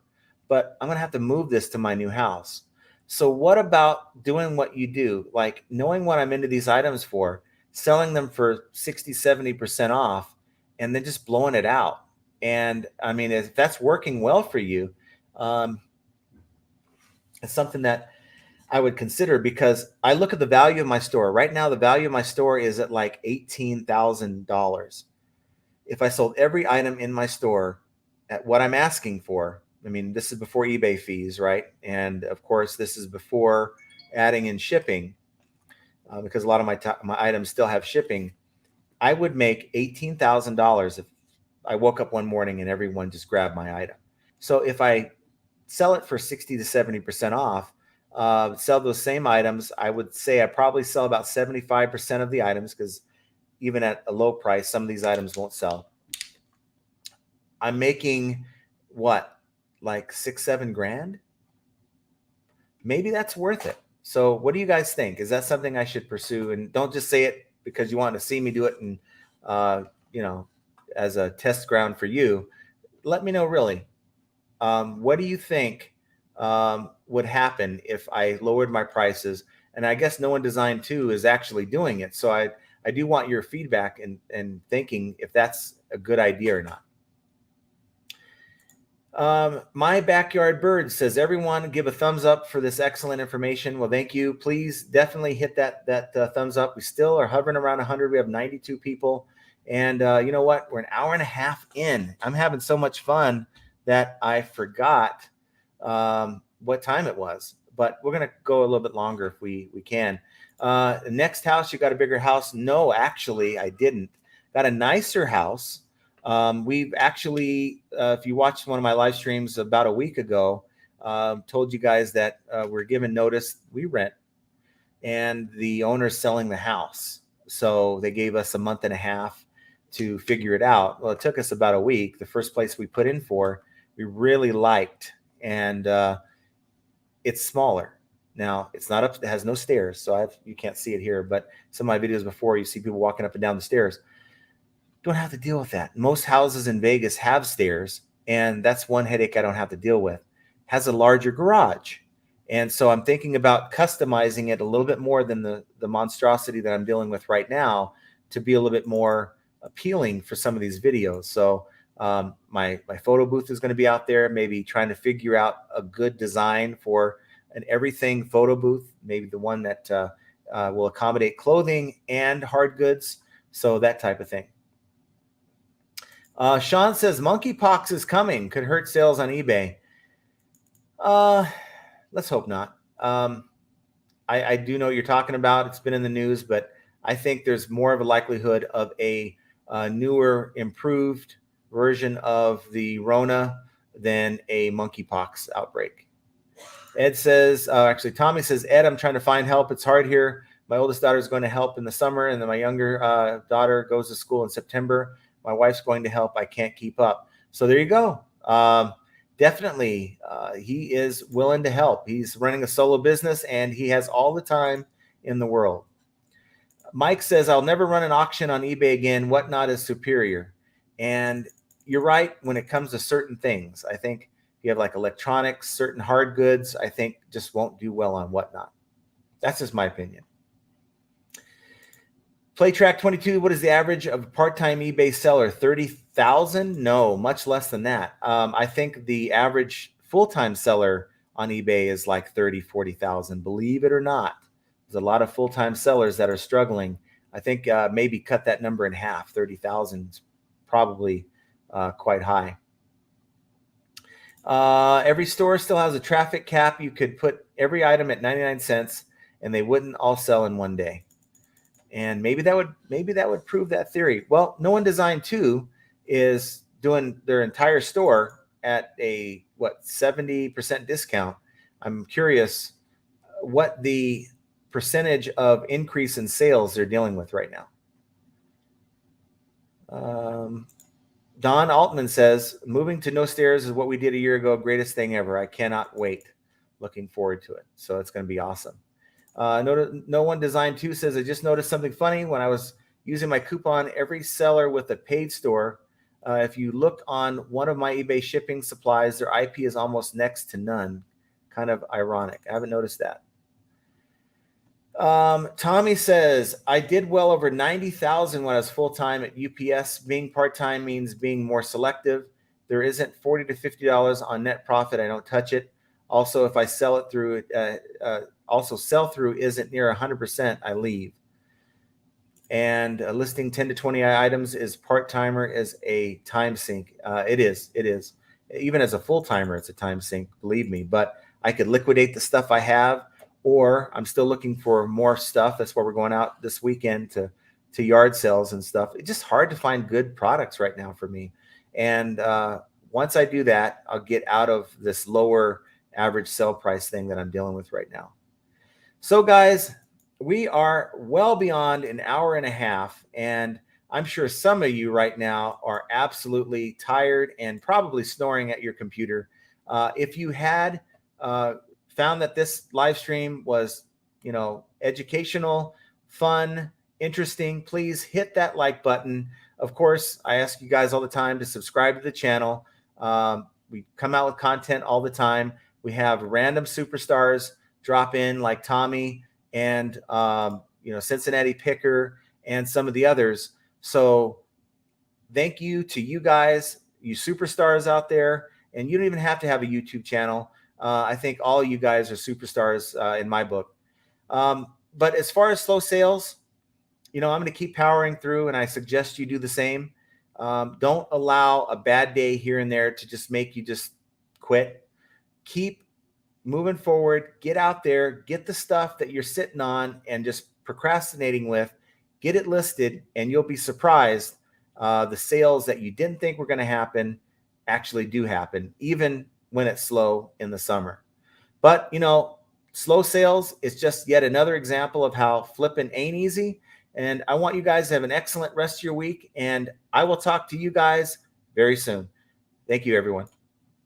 but I'm going to have to move this to my new house. So what about doing what you do, like knowing what I'm into these items for, selling them for 60, 70% off, and then just blowing it out. And I mean, if that's working well for you, it's something that I would consider, because I look at the value of my store. Right now, the value of my store is at like $18,000. If I sold every item in my store at what I'm asking for, I mean, this is before eBay fees, right? And of course, this is before adding in shipping, because a lot of my items still have shipping. I would make $18,000 if I woke up one morning and everyone just grabbed my item. So if I sell it for 60 to 70% off, sell those same items, I would say I probably sell about 75% of the items, because even at a low price, some of these items won't sell. I'm making what, like 6, 7 grand? Maybe that's worth it. So what do you guys think? Is that something I should pursue? And don't just say it because you want to see me do it and, as a test ground for you. Let me know, really. What do you think would happen if I lowered my prices? And I guess No One Designed 2 is actually doing it. So I do want your feedback and thinking if that's a good idea or not. My Backyard Bird says, everyone give a thumbs up for this excellent information. Well, thank you. Please definitely hit that thumbs up. We still are hovering around 100. We have 92 people. And you know what? We're an hour and a half in. I'm having so much fun that I forgot what time it was. But we're going to go a little bit longer if we can. Next house, you got a bigger house? No, actually, I didn't. Got a nicer house. We've actually, if you watched one of my live streams about a week ago, told you guys that we're given notice. We rent, and the owner's selling the house. So they gave us a month and a half to figure it out. Well, it took us about a week. The first place we put in for, we really liked, and it's smaller. Now, it's not up, it has no stairs, so you can't see it here, but some of my videos before, you see people walking up and down the stairs. Don't have to deal with that. Most houses in Vegas have stairs, and that's one headache I don't have to deal with. Has a larger garage. And so I'm thinking about customizing it a little bit more than the monstrosity that I'm dealing with right now, to be a little bit more appealing for some of these videos. So my photo booth is going to be out there, maybe trying to figure out a good design for an everything photo booth, maybe the one that will accommodate clothing and hard goods. So that type of thing. Sean says monkeypox is coming, could hurt sales on eBay. Let's hope not. I do know what you're talking about. It's been in the news, but I think there's more of a likelihood of a newer, improved version of the Rona than a monkeypox outbreak. Ed says, actually, Tommy says, Ed, I'm trying to find help. It's hard here. My oldest daughter is going to help in the summer, and then my younger daughter goes to school in September. My wife's going to help. I can't keep up. So there you go. Definitely, he is willing to help. He's running a solo business, and he has all the time in the world. Mike says, I'll never run an auction on eBay again. Whatnot is superior. And you're right when it comes to certain things. I think you have like electronics, certain hard goods, I think just won't do well on Whatnot. That's just my opinion. Playtrack 22, what is the average of a part-time eBay seller? 30,000? No, much less than that. I think the average full-time seller on eBay is like 30, 40,000. Believe it or not, there's a lot of full-time sellers that are struggling. I think maybe cut that number in half. 30,000 is probably quite high. Every store still has a traffic cap. You could put every item at 99 cents and they wouldn't all sell in one day. And maybe that would prove that theory. Well, No One Designed 2 is doing their entire store at a 70% discount. I'm curious what the percentage of increase in sales they're dealing with right now. Don Altman says, moving to no stairs is what we did a year ago. Greatest thing ever. I cannot wait. Looking forward to it. So it's going to be awesome. No One Designed 2 says, I just noticed something funny when I was using my coupon. Every seller with a paid store, if you look on one of my eBay shipping supplies, their IP is almost next to none. Kind of ironic. I haven't noticed that. Tommy says, I did well over 90,000 when I was full-time at UPS. Being part-time means being more selective. There isn't $40 to $50 on net profit. I don't touch it. Also, if I sell it through, also sell through isn't near 100%, I leave. And listing 10 to 20 items is part-timer is a time sink. It is. Even as a full-timer, it's a time sink, believe me. But I could liquidate the stuff I have, or I'm still looking for more stuff. That's why we're going out this weekend to yard sales and stuff. It's just hard to find good products right now for me. And once I do that, I'll get out of this lower average sell price thing that I'm dealing with right now. So guys, we are well beyond an hour and a half, and I'm sure some of you right now are absolutely tired and probably snoring at your computer. If you had found that this live stream was, educational, fun, interesting, please hit that like button. Of course, I ask you guys all the time to subscribe to the channel. We come out with content all the time. We have random superstars drop in like Tommy and Cincinnati Picker and some of the others. So thank you to you guys, you superstars out there. And you don't even have to have a YouTube channel. I think all you guys are superstars in my book. But as far as slow sales, I'm going to keep powering through, and I suggest you do the same. Don't allow a bad day here and there to just make you just quit. Keep moving forward, get out there, get the stuff that you're sitting on and just procrastinating with, get it listed, and you'll be surprised. The sales that you didn't think were going to happen actually do happen, even when it's slow in the summer. But, slow sales is just yet another example of how flipping ain't easy. And I want you guys to have an excellent rest of your week, and I will talk to you guys very soon. Thank you, everyone.